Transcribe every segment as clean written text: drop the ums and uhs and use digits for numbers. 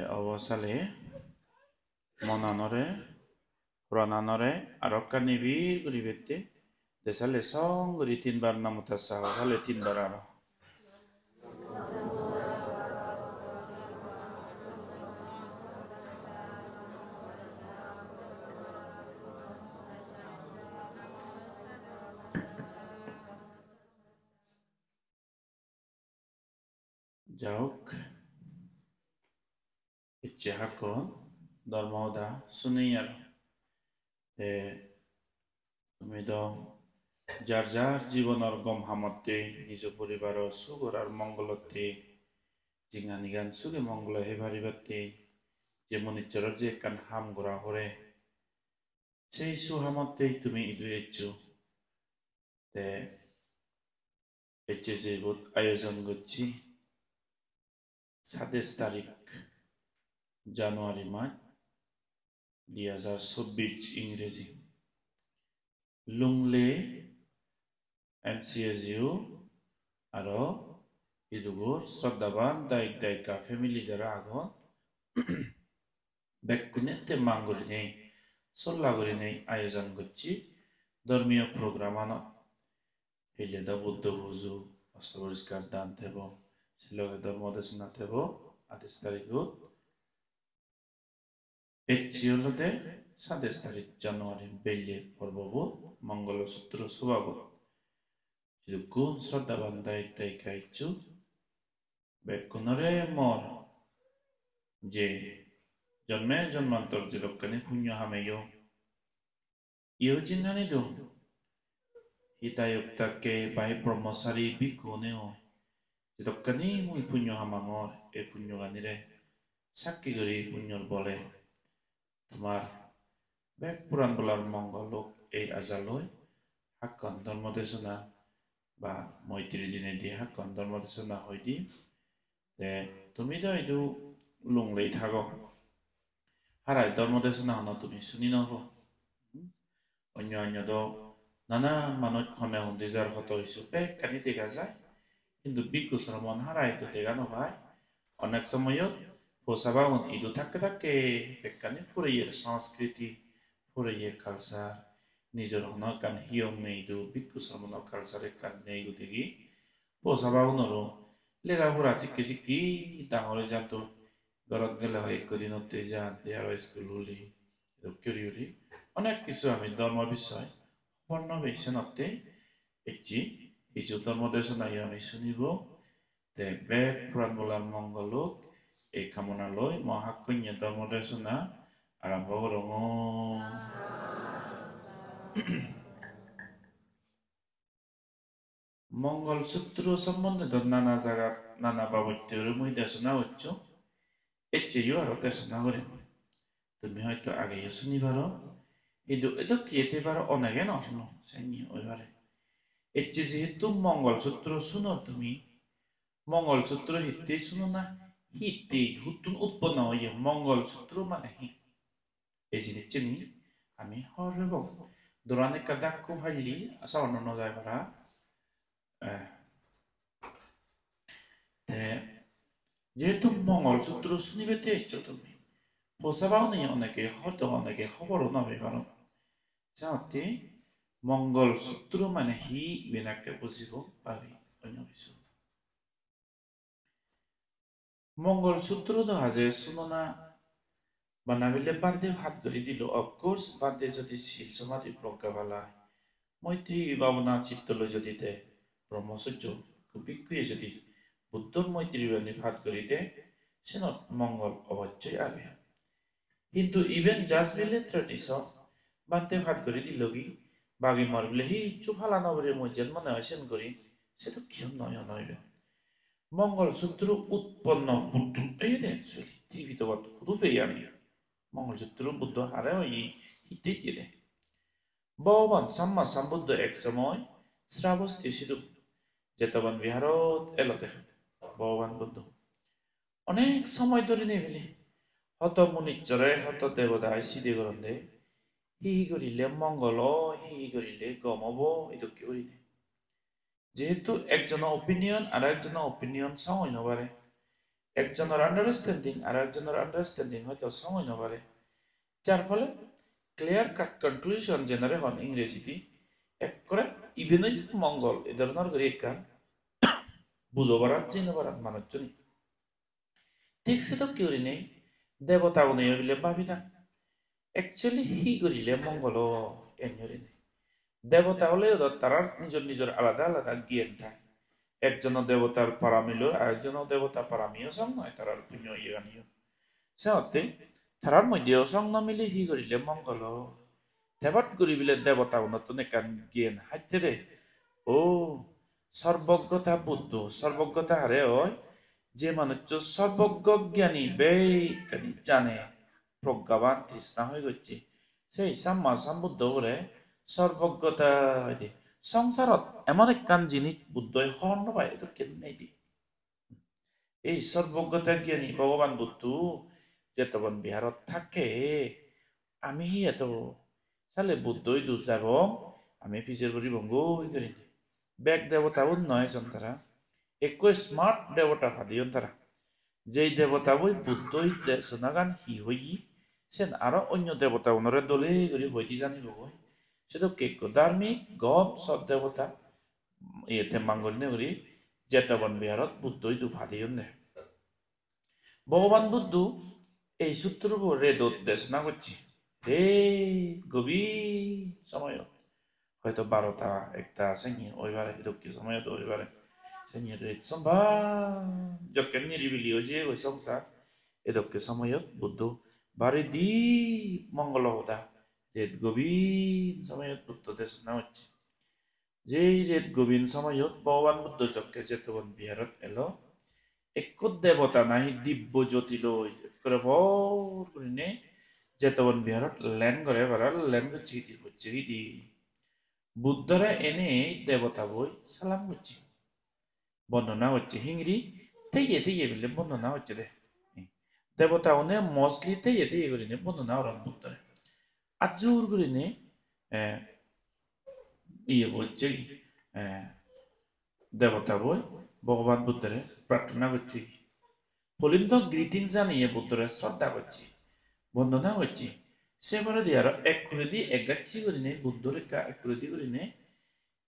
어워살에 모나노레 호라나노레 아로카니비 그리베테 데살레 성 그리 틴바르 나무타사 살레 틴바라로 자욱 ইচ্ছে হাকন ধর্মদা শুনেই আর তুমি তো যার যার জীবনের গম হামতে নিজ পরিবার সুগর আর মঙ্গলতে জিঙ্গানি গান সুগে মঙ্গল হে ভারিবাতে যেমন ইচ্ছার যে কান হাম গোড়া হরে সেই সুহামতেই তুমি ইদু এচ্ছু তে এচ্ছে যে আয়োজন করছি 27 তারিখ জানুয়ারি মাস 2024 ইংরেজি লুংলে MCSU আরো ইদুগর শ্রদ্ধাবান দায়িক দায়িকা ফ্যামিলি যারা আগন বেকুনেতে মাঙ্গরি নেই সল্লাগরি নেই আয়োজন করছি ধর্মীয় প্রোগ্রাম আনো হিলেদা বুদ্ধ হুজু অস্তপরিষ্কার দান থেব শিলগে ধর্মদেশনা থেব 28 তারিখত এচিওলতে 27 তারিখ জানুয়ারি বেলে পর্বব মঙ্গলসূত্র সুবাব যুকু শ্রদ্ধাবান দায়িক দায়িকা ইচ্ছু বেকুনরে মর যে জন্মে জন্মান্তর যে লোককানি পুণ্য হামেয় ইয় জিন্নানি দো হিতায়ুক্তাকে বাই ব্রহ্মচারী বিকুনেও যে লোককানি মুই পুণ্য হামাঙর এ পুণ্য গানিরে সাক্ষী করি পুণ্যর বলে তোমার বেক পুরাণ বলার মঙ্গল এই আজালয় হাক্কন ধর্মদেশনা বা মৈত্রী দিনে দিয়ে হাক্কন ধর্মদেশনা হয় দি যে তুমি তো এইটো লুংলেই থাকো হারাই ধর্মদেশনা হন তুমি শুনি নব অন্য অন্য তো নানা মানুষ খনে হুন্দি যার হত হইছো বেক কানি দেখা যায় কিন্তু বিকু শ্রমণ হারাই তো দেখা নভাই অনেক সময়ত পোসাবাউন ইদু থাকে থাকে বেকানি ফুরাইয়ের সংস্কৃতি ফুরাইয়ের কালচার নিজের হন কান হিয়ং নেই দু বিকু শ্রমণ কালচারে কান নেই গুদিগি পোসাবাউনরো লেখাপড়া শিখি শিখি ডাঙরে যাতো ঘরত গেলে হয় একদিনতে যাতে আর স্কুল হলি কিউরি অনেক কিছু আমি ধর্ম বিষয় বর্ণ বেশনতে এটি কিছু ধর্ম দেশনাই আমি শুনিব তে বেদ পুরাণ বলার মঙ্গলক এই কামনালয় মহাকন্যা ধর্ম দেশনা আরম্ভ করং মঙ্গলসূত্র সম্বন্ধে নানা জায়গা নানা বাবত্যের মই দেশনা হচ্ছ এর চেয়েও আরো দেশনা করে তুমি হয়তো আগেও শুনিবার কিন্তু এটা কেতে পারো অনেকে না শুনো সেনি ওইবারে এর চেয়ে যেহেতু মঙ্গলসূত্র শুনো তুমি মঙ্গলসূত্র হিতে শুনো না হিতে হুতুন উৎপন্ন হয়ে মঙ্গলসূত্র মানে হি এই জিনিস চিনি আমি হরব দোরানে কাদাক্কু হাইলি আসা অন্য যায় পারা যেহেতু মঙ্গলসূত্র শুনিবেতে ইচ্ছো তুমি পোসাবাও নেই অনেকে হয়তো অনেকে খবরও নবে পারো যাতে মঙ্গলসূত্র মানে হি বিনাকে বুঝিব পাবি অন্য কিছু মঙ্গলসূত্র হাজে শুননা বানাবিলে বান্ধে ভাত করে দিল অফকোর্স বান্ধে যদি শিল সমাধি প্রজ্ঞা বালা মৈত্রী ভাবনা চিত্তল যদি দে ব্রহ্মচর্য বিক্রিয়ে যদি বুদ্ধর মৈত্রী বাণী ভাত করে দে সেনত মঙ্গল অবশ্যই আবে কিন্তু ইভেন জাস্ট বিলে 30 বান্ধে ভাত করে দিল কি বাগি মর বলে হি চুফালা নবরে মজ্জান মনে আসেন করি সেটা কেউ নয় নইবে মঙ্গলসূত্র উৎপন্ন হুটু এই রে অ্যাকচুয়ালি টিভিতে রূপে আমি মঙ্গলসূত্র বুদ্ধ হারে ওই হিতে দিয়ে ভগবান সাম্মা সম্বুদ্ধ এক সময় শ্রাবস্তি সিধু যেতবান বিহারত এলতে ভগবান বুদ্ধ অনেক সময় ধরে নেই বলে হত মুনিচরে হত দেবতা সিধে করন্দে হি করিলে মঙ্গল হি করিলে গমব এটা কি করি যেহেতু একজনের অপিনিয়ন আর একজনের অপিনিয়ন সাময় নবারে একজনের আন্ডারস্ট্যান্ডিং আর একজনের আন্ডারস্ট্যান্ডিং হয়তো সময় না পারে, যার ফলে ক্লিয়ার কাট কনক্লুশন জেনারে হন ইংরেজিতে এক করে ইভেনই মঙ্গল এ ধরনের করে একটা বুঝো পারাত চিনে পারাত মানুষজনই ঠিক সে তো কেউ নেই দেবতাও নেই বলে ভাবি না একচুয়ালি হি করিলে মঙ্গল এনরে নেই দেবতা হলে তারা নিজের নিজের আলাদা আলাদা জ্ঞান থাকে একজন দেবতার পারামিল আরেকজন দেবতা পারামিও সং নয় তারার পুণ্য ইয়ে সেতে তারার মধ্যেও সং নমিলে হি করিলে মঙ্গল দেবত করি বিলে দেবতা নতুন একান জ্ঞান হাইতে দে ও সর্বজ্ঞতা বুদ্ধ সর্বজ্ঞতা হারে হয় যে মানুষ সর্বজ্ঞ জ্ঞানী বেকানি জানে প্রজ্ঞাবান তৃষ্ণা হয়ে গেছে সেই সাম্মা সম্বুদ্ধ করে সর্বজ্ঞতা সংসারত এমন একখান জিনিস বুদ্ধই হর্ণ পায় এটা কেন নেই দি এই সর্বজ্ঞতা জ্ঞানী ভগবান বুদ্ধ যেতবন বিহারত থাকে আমি এত তাহলে বুদ্ধই দোষ যাব আমি ফিজের করি বঙ্গ করি ব্যাগ দেবতাও নয় জন তারা একই স্মার্ট দেবতা ভাদিয়ন তারা যেই দেবতা বই বুদ্ধই সোনাগান হি হই সেন আরো অন্য দেবতা ওনরে দলে করি হইতি জানিব বই সেটা কেক ধার্মিক গপ সব দেবতা ইয়েতে মাঙ্গলিনে করি জেতবন বিহারত বুদ্ধই দু ভাদিয়ন নে ভগবান বুদ্ধ এই সূত্র রে দেশনা করছি রে গভীর সময় হয়তো 12টা 1টা 생이 오이바래 이렇게 সময়도 오이바래 생이를 선바 적견 일이 어지에 성사 이렇게 সময়ত বুদ্ধ বারিদি মঙ্গলহদা রেত গভীর সময়ত বুদ্ধ দেশ নামছে যেই রেত গভীর সময়ত ভগবান বুদ্ধ চক্রে যেতবন বিহারত এলো এক দেবতা নাহি দিব্য জ্যোতি লই করে ভর করিনে যেতবন বিহারত ল্যান্ড করে বারাল ল্যান্ড হচ্ছে কি বুদ্ধরা এনে দেবতা বই সালাম করছে বর্ণনা হচ্ছে হিংরি তেয়ে তেয়ে বলে বর্ণনা হচ্ছে রে দেবতা ওনে মসলি তেয়ে তেয়ে করে নে বর্ণনা ওরান বুদ্ধরে আজুর করে নে ইয়ে বলছে দেবতা বই ভগবান বুদ্ধরে প্রার্থনা করছে ফলিন্ত গ্রিটিং জানিয়ে বুদ্ধরে শ্রদ্ধা করছে বর্ণনা হচ্ছে সেবারে দিয়ে আর এক করে দিয়ে এগাচ্ছি করি নে বুদ্ধর এক করে দিয়ে করি নে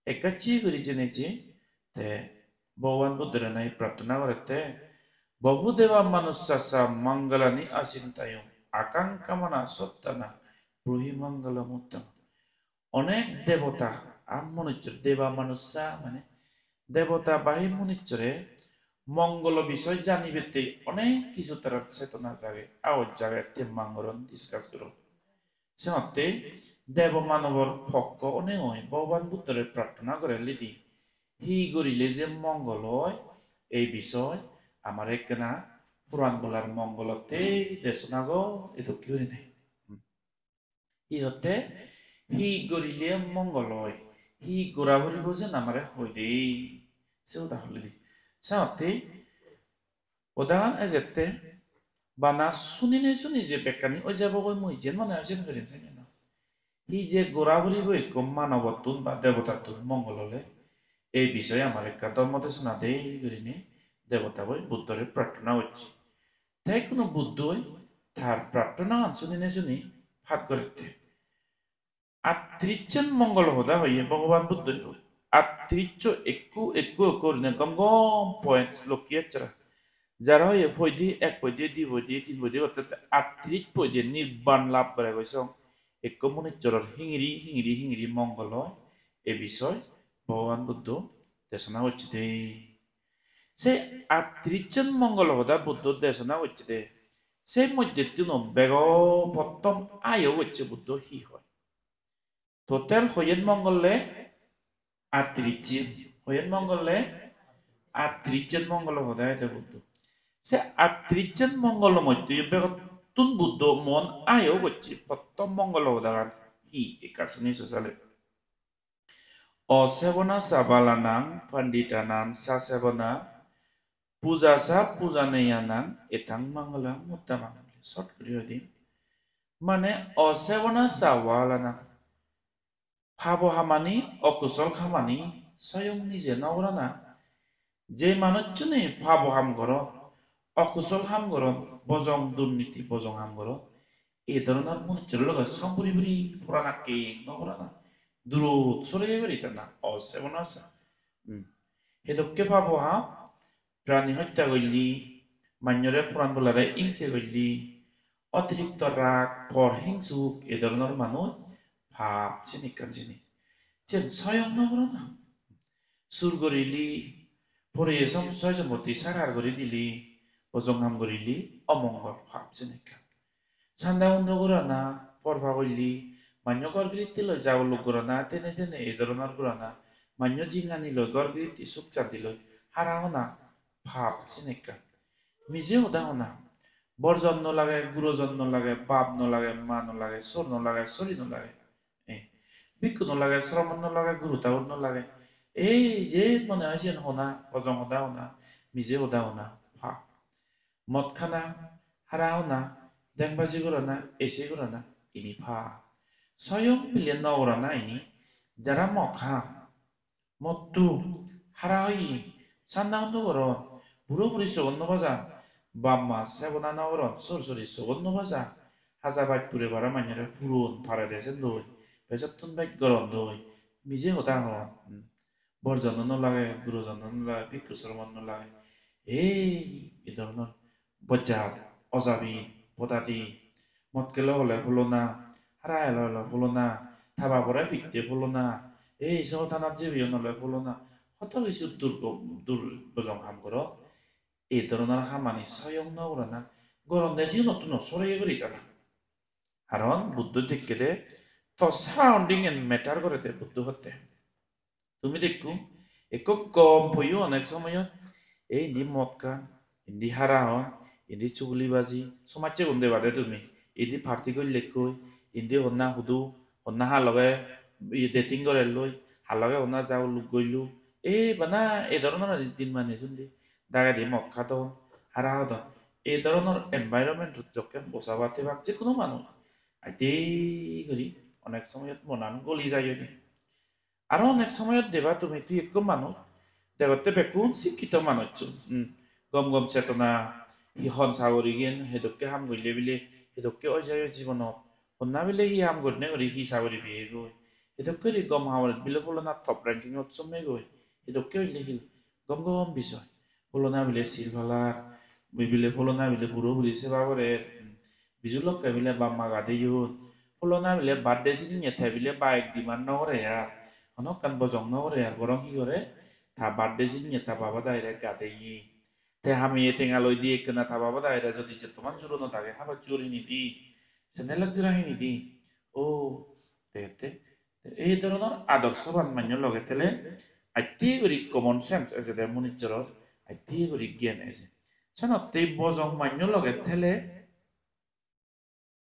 এগাচ্ছি করি জেনেছে তে ভগবান বুদ্ধের নাই প্রার্থনা করতে বহুদেবা মানুষাসা মঙ্গলানি আচিন্তায় আকাঙ্ক্ষামানা সত্যানা ব্রহি মঙ্গলম উত্তম অনেক দেবতা মনুষ্যর দেবা মানুষা মানে দেবতা বাহি মনুষ্যরে মঙ্গল বিষয় জানিবে অনেক কিছু তার চেতনা জাগে আওয়াজ জাগে তে মঙ্গলন ডিসকাস করো সেমতে দেব মানবর ভক্ত অনেক হয় ভগবান বুদ্ধরে প্রার্থনা করে লিদি হি গরিলে যে মঙ্গল হয় এই বিষয় আমার একনা পুরাণ বলার মঙ্গলতে দেশনা গো এতো কি করি নাই ইহতে হি গরিলে মঙ্গল হয় হি গোড়া ভরিব যে আমারে হই দে সেও তাহলে দি সাথে উদাহরণ এজেতে বানা শুনিনে শুনি যে বেকানি ওই যাব কই মই যেন মনে আছে করিম থাকে না হি যে গোড়া ভরিব এক মানবতুন বা দেবতাতুন মঙ্গল হলে এই বিষয়ে আমার একটা ধর্মতে শোনা দেই করিনি দেবতা বই বুদ্ধরে প্রার্থনা হচ্ছে তাই কোনো বুদ্ধই তার প্রার্থনা শুনি না শুনি ভাগ করতে আত্রিচ্ছন মঙ্গল হদা হইয়ে ভগবান বুদ্ধ আত্রিচ্ছ একু একু করিনে গম গম পয়েন্ট লক্ষ্য যারা হয়ে ফৈদি এক পৈদি দুই পৈদি তিন পৈদি অর্থাৎ আত্রিচ পৈদি নির্বাণ লাভ করে গেছ এক মনিচরের হিঙিরি হিঙিরি হিঙিরি মঙ্গল এ বিষয় ভগবান বুদ্ধ দেশনা হচ্ছে দে সে আত্রিচ্ছন মঙ্গল হদা বুদ্ধ দেশনা হচ্ছে দে সেই মধ্যে তিন বেগ প্রথম আয়ও হচ্ছে বুদ্ধ হি হয় টোটাল হইয়েন মঙ্গলে আত্রিচ্ছন হইয়েন মঙ্গলে আত্রিচ্ছন মঙ্গল হদা এটা বুদ্ধ সে আত্রিচ্ছন মঙ্গল মধ্যে বেগ তুন বুদ্ধ মন আয়ও হচ্ছে প্রথম মঙ্গল হদা হি একাশনি সোসালে অসেবনা সাবালানাং পণ্ডিতানাং সাসেবনা পূজা সা পূজা নেয়ানাং এথাং মঙ্গলা মুত্তামাং শর্ট ভিডিও দিন মানে অসেবনা সাবালানাং ভাব হামানি অকুশল খামানি স্বয়ং নিজে নগরানা যে মানুষজনে ভাব হাম কর অকুশল হাম গরম বজং দুর্নীতি বজং হাম গরম এই ধরনের মনুষ্যের লগে সম্পুরি বুড়ি পুরানা কে নগরানা দূরত সরে বেরিতে না অসেবন আছে হেদককে পাবো হা প্রাণী হত্যা করলি মান্যরে পুরাণ বলারে ইংসে করলি অতিরিক্ত রাগ পর হিংসুক এ ধরনের মানুষ ভাব চিনি কান চিনি চেন স্বয়ং নগরানা সুর করিলি পরে ছয় সম্পত্তি সারার করে দিলি বজং হাম করিলি অমঙ্গল ভাব চিনি কান সান্দা বন্ধ করানা পরভা করলি মান্য গর্গৃতি লয় যাও লোক করানা তেনে তেনে এই ধরনের করানা মান্য জিঙ্গানি লয় গর্গৃতি সুকচাপ দিল হারা হনা ভাব চিনেকা মিজে হদা হনা বরজন ন লাগে গুরুজন ন লাগে বাপ ন লাগে মা ন লাগে সর ন লাগে সরি ন লাগে ভিক্ষু ন লাগে শ্রমণ ন লাগে গুরু তাউর ন লাগে এই যে মনে হয় যেন হনা বজং হদা হনা মিজে হদা হনা ভাব মদ খানা হারা হনা দেখবাজি করনা এসে করনা ইনি ফা স্বয়ং মিলিয়ন নগরনা ইনি যারা মখা মত্তু হারা হই সান্না হন্দ করন বুড়ো বুড়ি সগন্ন বাজা বাম্মা সেবনা নগরন সরসরি সগন্ন বাজা হাজা বাইক পুরে বারা মাইনারে পুরন ফারে দেশে দই বেজতুন বাইক গরম দই মিজে হতা হন বরজন ন লাগে গুরুজন ন লাগে ভিক্ষু শ্রমণ ন লাগে এই ধরনের বজ্জাত অজাবি পদাতি মতকেলো হলে ফুলনা হারাই হলে ফুলনা থাবা পরে পিকতে ফুলনা এই সব থানাত যে বিয়ে নলে ফুলনা কত কিছু দুর্বজং হাম করো এই ধরনের হামানি স্বয়ং নগরানা গরম দেশি নতুন সরাই করি তারা কারণ বুদ্ধ দেখকে দে তো সারাউন্ডিং এন্ড ম্যাটার করে দে বুদ্ধ হতে তুমি দেখো একক কম হইও অনেক সময় এই নি মদ কান ইন্দি হারা হন ইন্দি চুগলিবাজি সমাজে গন্ধে বাদে তুমি ইন্দি ফার্টি কৰি লেকৈ ইন্দি হন্না হুদু হন্না হা লগে ডেটিং করে লই হা লগে হন্না যাও লুক গইলু এই বানা এই ধরনের দিন মানে শুনলি দাগা দি মদ খাত হারা হত এই ধরনের এনভাইরনমেন্ট যকে বসাবাতে ভাব যে কোনো মানুষ আইতে করি অনেক সময় মনান গলি যায় আর অনেক সময় দেবা তুমি তুই এক মানুষ দেখতে বেকুন শিক্ষিত মানুষ গম গম চেতনা হিহন সাগরি গেন হেদককে হাম গইলে বিলে হেদককে অজয় জীবনত হন্না বিলে হি হাম গড়নে করি হি সাগরি বিয়ে গই হেদককে গম হাওয়ার বিলে বলনা টপ র্যাঙ্কিং উৎসমে গই হেদককে হইলে হি গম গম বিষয় বলনা বিলে সিলভালার বিলে বলনা বিলে বুড়ো বুড়ি সেবা করে বিজুলককে বিলে বাম্মা গাদে ইউন বলনা বিলে বার্থডে সিনি নেথে বিলে বাইক ডিমান্ড নকরে আর হনক কান বজং নকরে আর বরং কি করে ta birthday sin ta baba daire gade yi te hami tenga loi di ekna ta baba daire jodi je toman juro no tage haba churi ni di senelak jira hi ni di o te এই ধরনের আদর্শবান মান্য লগে তেলে আইতি গরি common sense এসে দে মনিচরর আইতি গরি জ্ঞান এসে সনতে বজং মান্য লগে তেলে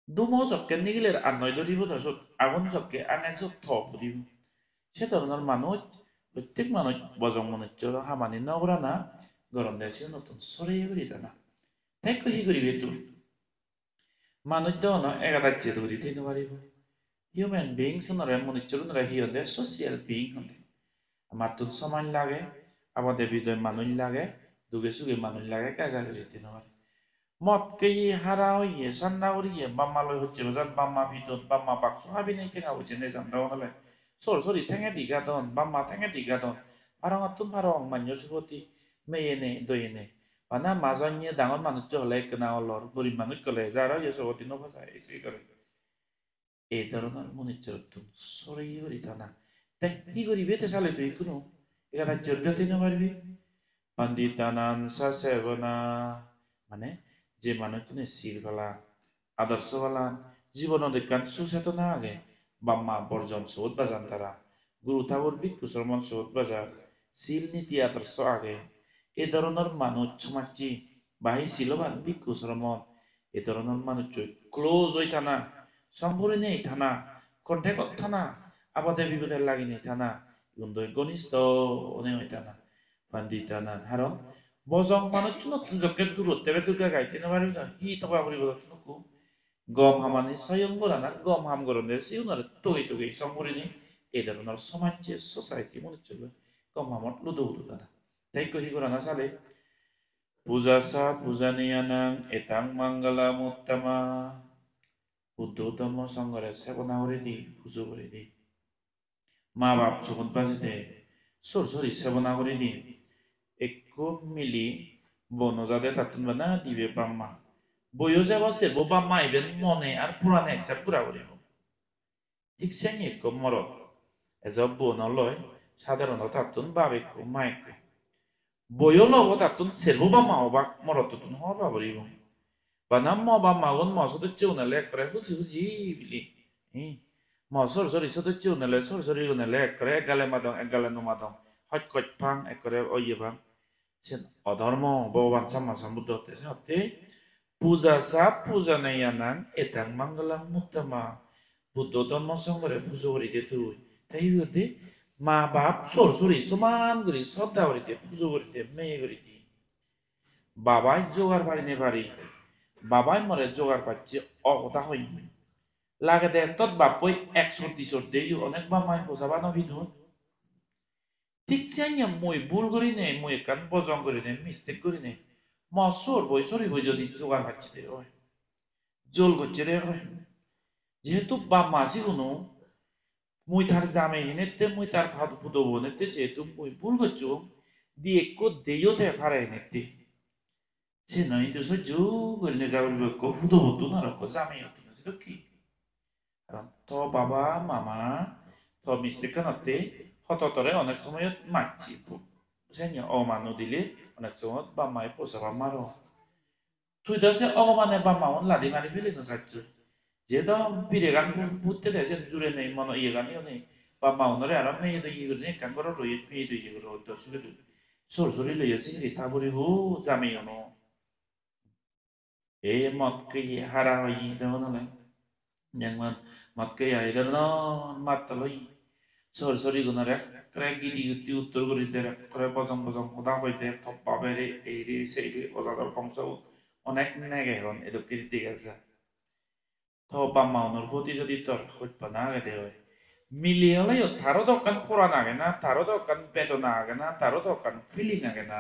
দুমো জক্কে নিগিলের আর নয় ধরিব দসত আগুন জক্কে আনে সব থপ ধরিব সে ধরনের মানুষ প্রত্যেক মানুষ বজং মনুষ্যর হামানি নগরা না গরম দেশে নতুন সরে বেরিয়ে না তাই কহি করিবে তো মানুষ দন একাদাচ্ছে ধরি থিন পারিব হিউম্যান বিং সোনারে মনুষ্যর নরা হিয়দে সোশিয়াল বিং হতে আমার তুন সমান লাগে আমাদের হৃদয় মানুষ লাগে দুগে সুগে মানুষ লাগে কাগা করি থিন পারে মতকে হারা হইয়ে সান্না করিয়ে বাম্মালয় হচ্ছে বাজার বাম্মা ভিতর বাম্মা বাক্স হাবি নেই কেনা হচ্ছে নে জানতে হলে সরি ঠেঙে দিগা দন বাম্মা ঠেঙে দিগা দন ফারং আতুন ফারং মান্য সুপতি মেয়েনে দইনে বানা মাজনিয়ে ডাঙর মানুষ হলে কেনা অলর গরিব মানুষ কলে যারা ইয়ে সবতি নভাষায় এসে করে এই ধরনের মনিচর তুম সরি করি থানা তাই কি করিবে তে চালে তুই কোনো এরা জর্গতে না পারবি পণ্ডিতানান সাসেবনা মানে যে মানুষ তুমি শিরফেলা আদর্শওয়ালা জীবন দেখান সুচেতনা আগে বাম্মা বর্জন সৌদ বাজান তারা গুরু ঠাকুর ভিক্ষু শ্রমণ সৌদ বাজার শিল নীতি আদর্শ আগে এ ধরনের মানুষ সমাজী বাহি শিলবান ভিক্ষু শ্রমণ এ ধরনের মানুষ ক্লোজ হই থানা সম্পূর্ণ নেই থানা কন্টেক্ট থানা আবাদে বিপদের লাগি নেই থানা কিন্তু ঘনিষ্ঠ অনেক হই থানা পণ্ডিতানা হারণ বজং মানুষ নতুন জকে দূরত্বে দুর্গা গাইতে না পারিব না হি তবা করিব নকু গম হামানি স্বয়ং গরানা গম হাম গরনে সিউনার তগি তগি সম্পূর্ণ এই ধরনের সমাজ সোসাইটি মনে চলবে গম হামত লুদো উদু দানা তাই কহি গরানা চালে Pujasa pujaniyanang etang manggala muttama. Buddho dhamma sangare 세번하고리디 부조거리디. 마밥 조건 빠지대 소리소리 세번하고리디. Eko mili bono jade tatun bana dibe bamma. Boyo jaba se bo bamma iben mone ar purane eksa pura goribo. Tik senye eko moro. Ezo bono loy সাধারণত tatun babeko maiko. Boyo lobo tatun serbo bamma obak moro tatun hoba goribo. Bana mo bamma gon mo sodo chiuna le kre husi bili. Mo sori sodo chiuna le sori gon le kre egale no madong. Hot koch pang ekre oye bang. Sen 어धर्म भगवान sambuddha te puja sa puja nayanang etang mangalang muttama buddha dhamma sangare puja gori de tu tai gode ma bap sori saman gori shraddha gori de puja gori de me gori de babai jogar bari ne bari babai mare jogar pacchi ogoda hoi lage de tot bapoi 100 de yu onek bamai puja bano hidun ঠিক sianya moi bul gorine moi kan bojong gorine mistake gorine ma sori boi যদি জোগাড় পাচ্ছি দে হয় জল করছে রে হয় যেহেতু বাপ মাসি কোনো মুই তার জামে হেনেতে মুই তার ভাত ফুটো বনেতে যেহেতু মুই ভুল করছো দিয়ে কো দেইও তে ফারে হেনেতে সে নয় তো সহ্য করিনে যাওয়ার কো ফুটো হতো না রকো জামে হতো না সেটা কি কারণ তো বাবা মামা তো মিস্টেক কানাতে হততরে অনেক সময় মারছি সেনি অমানো দিলে অনেক সময় বাম্মায় পোষাবা মারো তুই তো সে অগমানে বাম্মাউন লাদি মারি ফেলে না সাচ্ছ যে তো বিরে গান বুঝতে দেয় জুড়ে নেই মনে ইয়ে গানিও নেই বাম্মাউনরে আর মেয়ে তো ইয়ে করে কান করে রয়ে মেয়ে তো ইয়ে করে তো সুরে সরি লইয়াছে রে তাবরি হো জামেই অনো এই মত কে হারা হই দেও না যেমন মত কে আইদার না মাতলই sorry গুনারে kre gidi guti uttor guri dere kre bojong hoda hoite thoppa bere eiri seiri ojador bongso onek nege hon edo kirti gese thoppa maunor poti jodi tor hotpa na ge deoy miliole yo tharo dokan pura na ge na tharo dokan bedona ge na tharo dokan feeling ge na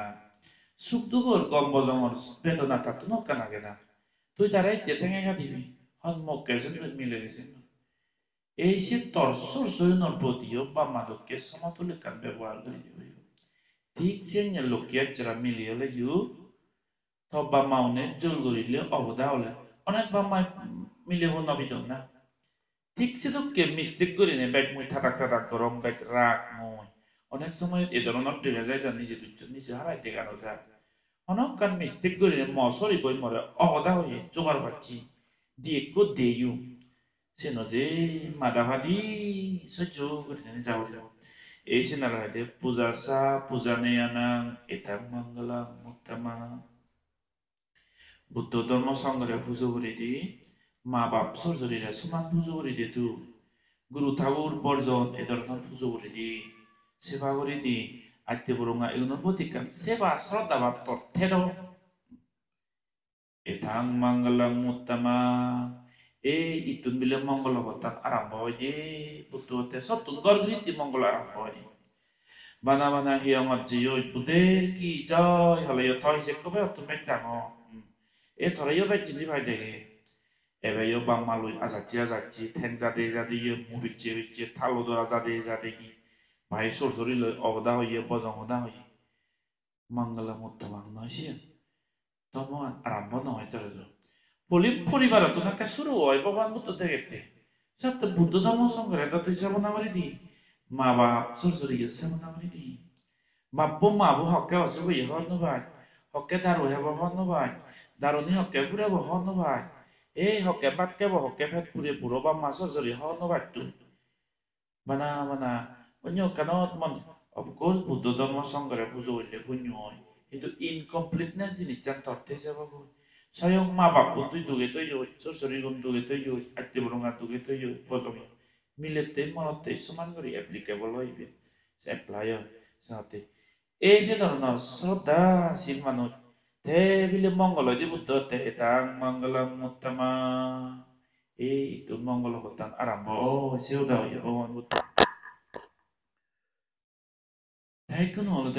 suk dugor gom bojongor bedona tatuno kana ge na তুই তারাই তেতেঙ্গে গা দিবি হন মক্কের জন্য মিলে গেছে এই সে তরসর সৈন্যর প্রতিও বা মাদককে সমতুল্য কান ব্যবহার করে দিবে ঠিক সে লোকিয়া যারা মিলিয়ে হলে ইউ থবা মাউনে জল গরিলে অবদা হলে অনেক বা মাই মিলিয়ে নবিত না ঠিক সে তো কে মিস্টেক করি নে ব্যাগ মুই ঠাটাক গরম ব্যাগ রাগ মই অনেক সময় এ ধরনের ডেকে যায় নিজে তুচ্ছ নিজে হারাইতে গেল যায় অনেক কান মিস্টেক করি নে মশরি বই মরে অবদা হয়ে জোগাড় পাচ্ছি দিয়ে কো দেয়ু সেনজে মাদাভাদি সহ্য করিনে যাওয়া এই সেনারাইতে পূজা সা পূজা নেয়ানাং এটাং মঙ্গলা মুত্তামা বুদ্ধ ধর্ম সংগ্রহে পুজো করি দি মা বাপ সরজরিরা সমান পুজো করি দি তু গুরু ঠাকুর বর্জন এ ধরনের পুজো করি দি সেবা করি দি আত্মীয় বরঙা এগুলোর প্রতি সেবা শ্রদ্ধা ভাব তথ্যের এটাং মঙ্গলা মুত্তামা এই ইতুন বিলে মঙ্গল হঠাৎ আরম্ভ হয় যে পুতুতে সতুন গর্গিতি মঙ্গল আরম্ভ হয় বানা হিয়ঙত জিও বুদের কি জয় হলে থই সে কবে তুমি ডাঙ এ থরাইও বাই জিনি ভাই দেখে এবার ইও বাং মালুই আজাচ্ছি ঠেং জাদে ইয়ে মুবিচ্ছে থালো দরা জাদে কি ভাই সরসরি লই অবদা হইয়ে বজং হদা হই মঙ্গল মুত্তমাং নয়সি তমন আরম্ভ নয় তরে পরিবারত নাকা শুরু হয় ভগবান বুদ্ধ থেকে সত্য বুদ্ধ ধর্ম সংগ্রহে তো তুই সেবন করি দি মা বাপ সরসরি সেবন করি দি বাপ্পো মাবু হকে অসুখ ইয়ে হনবাই হকে দারু হেব হনবাই দারুনি হকে পুরে হনবাই এই হকে বাটকে হকে ফেট পুরে পুরো বা মা সরসরি হনবাই তু বানা অন্য কানত মন অফকোর্স বুদ্ধ ধর্ম সংগ্রহে পুজো হইলে পুণ্য হয় কিন্তু ইনকমপ্লিটনেস জিনিস জান তর্থে যাব সায়ং মা বাপ তুই দুগে তুই সরসরি গুণ দুগে তুই আত্মীয় বরঙা দুগে তুই পদমি মিলেতে মনতে সমান করে অ্যাপ্লিকেবল হইবে এপ্লাই হয় সাথে এই যে ধরনের শ্রদ্ধাশীল মানুষ তে বিলে মঙ্গল হয় বুদ্ধ তে এটাং মঙ্গলম মুত্তমা এই তো মঙ্গল হতান আরম্ভ হয়েছে উদা হইয়া ভগবান বুদ্ধ তাই কোনো হলো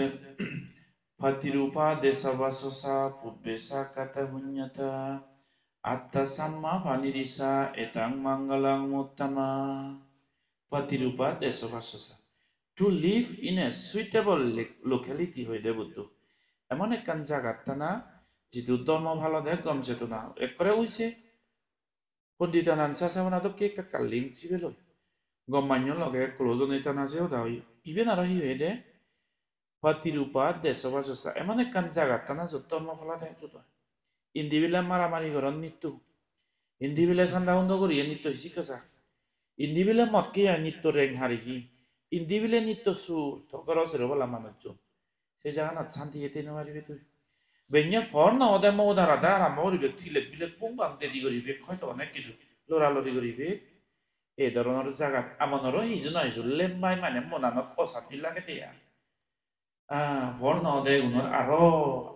Patirupa desavasasa pubbesa kata hunyata atta samma panirisa etang manggalang muttama. Patirupa desavasasa. To live in a suitable locality হইলে বুদ্ধ এমন একখান জায়গাত না যেটো ধর্ম ভালো দেখ গমছে তো না একবারে হইছে পণ্ডিতানান সাসাবনা তো কে কাকা লিঙ্ক চিবে লই গম্মান্য লগে ক্লোজন এটা না যেও দাও ইবেন আর হি হইলে Patirupa desavasasa এমন একখান জায়গাত না যত ধর্ম ভালো দেখ যত ইন্দিবিলা মারামারি করন নিত্যু ইন্দিবিলা সান্দা হুন্দ করি নিত্য শিকাসা ইন্দিবিলা মতকে নিত্য রেং হারিকি ইন্দিবিলে নিত্য সুর তকর সেরবলা মানুষ সেই জায়গা শান্তি যেতে নেওয়ারিবে তুই বেঞ্জা ফর না ওদের মৌদারা দাঁড়া মরিবে সিলেট বিলেট পুংবাং দেরি করিবে হয়তো অনেক কিছু লড়ালড়ি করিবে এই ধরনের জায়গা আমারও হিজু না হিজু লেম্বাই মানে মনানত অশান্তি লাগে দেয়া ফর না ওদের গুণর আরো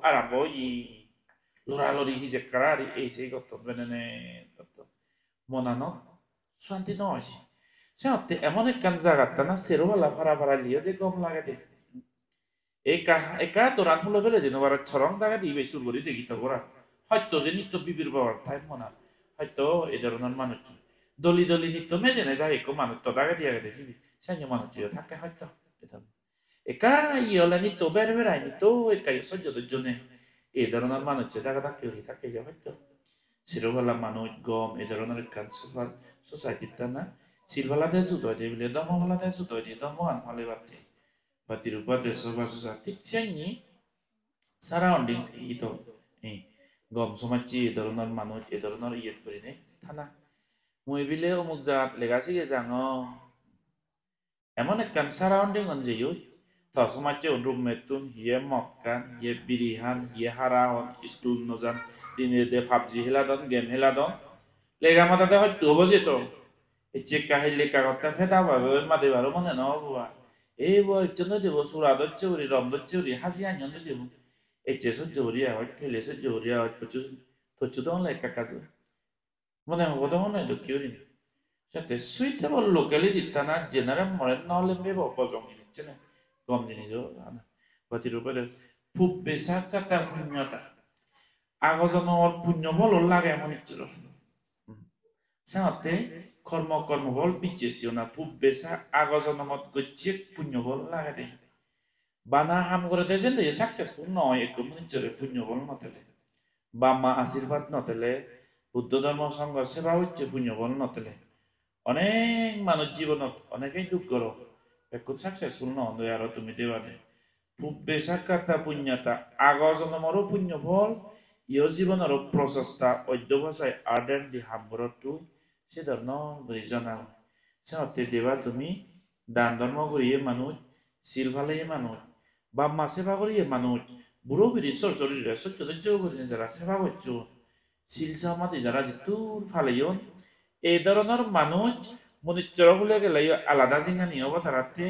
আরম্ভ ই লড়ালড়ি হিজে কারারি এই সেই গত বেনে মনানত শান্তি নয় সে এমন একখান জায়গাটা না সেরোলা ভাড়া ভাড়া লিয়ে দে গম লাগে দে একা তোরান হলো বেলে যেন বার ছরং দাগা দিবে সুর করি দেখি তো ওরা হয়তো যে নিত্য বিবির বাবার তাই মনা হয়তো এই ধরনের মানুষ দলি দলি নিত্য মেজেনে যায় একো মানুষ তো দাগা দিয়ে গেছে সাইন্য মানুষ থাকে হয়তো একা ইয়লে নিত্য বেড়ে বেড়ায় নিত্য একা সহ্যদের জন্য এই ধরনের মানুষ দাগা থাকে থাকে হয়তো সেরোবেলা মানুষ গম এই ধরনের একখান সোসাইটির না Silvalade judo de bile damo valade judo de damo an hale batte. Patirupa desavasasa ঠিক চেনি সারাউন্ডিংস ইতো গম সমাজি এ ধরনের মানুষ এ ধরনের ইয়েত করি নে থানা মুই বিলে অমুক জাত লেগাছি গে জাঙ এমন একখান সারাউন্ডিং অনজেয়ু ত সমাজে রুমমেটুন হিয়ে মক্কান হিয়ে বিরিহান হিয়ে হারাহন স্কুল নজান দিনে দে পাবজি হেলাদন গেম হেলাদন লেগা মাথাতে হয়তো বসে তো Ecce kahille kagotta feta babe made baro mone no bua e bo chono debo sura do churi rom do churi hasi anyo no debo ecce so churi a hot kele so churi a hot to chudon le kakazu mone ho do mone do kyuri ni sate suitable locality tana general more no le mebo pojong ni chene gom jini jo ana patirupa de pubbe sakata punyata agozono or punyo bolo lage moni chiro সাথে কর্মবল বিচেসিও না পুবেসা আগজনমত গচ্ছিক পুণ্যবল লাগাতে বানা হাম করে দেছেন যে successful নয় একটু মনিচরে পুণ্যবল নতেলে বাম্মা আশীর্বাদ নতেলে বুদ্ধ ধর্ম সংঘ সেবা হচ্ছে পুণ্যবল নতেলে অনেক মানুষ জীবনত অনেকেই দুঃখ করো একটু সাকসেসফুল নয় আর তুমি দেবানে পুবেসা কাতা পুণ্যতা আগজনমরও পুণ্যবল ইয় জীবনের প্রচেষ্টা অধ্যবসায় আর্ডেন্টলি হাম্বরতো সে ধরনের জানা সাথে দেবা তুমি দান ধর্ম করিয়ে মানুষ শিল ভালাইয়ে মানুষ বাম্মা সেবা করিয়ে মানুষ বুড়ো বিড়ি সরসরিরা সত্যধৈর্য করিয়ে যারা সেবা করছো শিল সামাদি যারা জিতুর ফালাইয়ন এই ধরনের মানুষ মনিচ্চর বলে গেলে আলাদা জিঙ্গা নিয়ে হবো তারাতে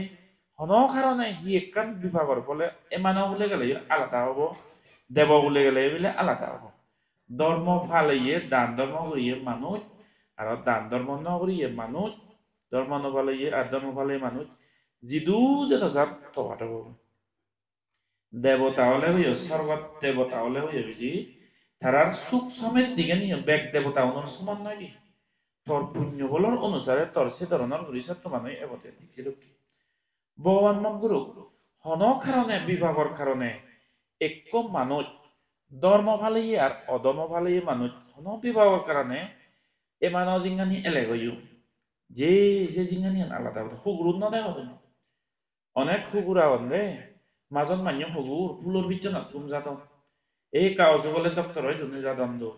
হন কারণে হি একখান বিভাগর বলে এমানো বলে গেলে আলাদা হবো দেব বলে গেলে বলে আলাদা হবো ধর্ম ফালাইয়ে দান ধর্ম করিয়ে মানুষ আর দান ধর্ম নগরিয়ে মানুষ ধর্ম নভালাইয়ে আর ধর্ম ফালাইয়ে মানুষ জিদু যেন যাত থবাটা দেবতা হলে হইয় স্বর্গত দেবতা হলে হইয় বুঝি তারার সুখ সমের দিকে নিয়ে ব্যাগ দেবতা অনুর সমান নয় দি তোর পুণ্য বলর অনুসারে তোর সে ধরনের গুরিসার তো মানুষ এবতে দেখি রক্ষী ভগবান মগুরু হন কারণে বিভাগর কারণে এক মানুষ ধর্ম ফালাইয়ে আর অধর্ম ফালাইয়ে মানুষ হন বিভাগর কারণে এ মানব জিঙ্গানি এলে গইও যে যে জিঙ্গানি আলাদা হুগুর না দেয় অনেক হুগুরা অন্ধে মাজত মান্য হুগুর ফুলর বিচ্ছনা তুম যাদন এই কাগজ বলে ডক্টর হয় দুনে যাদন দো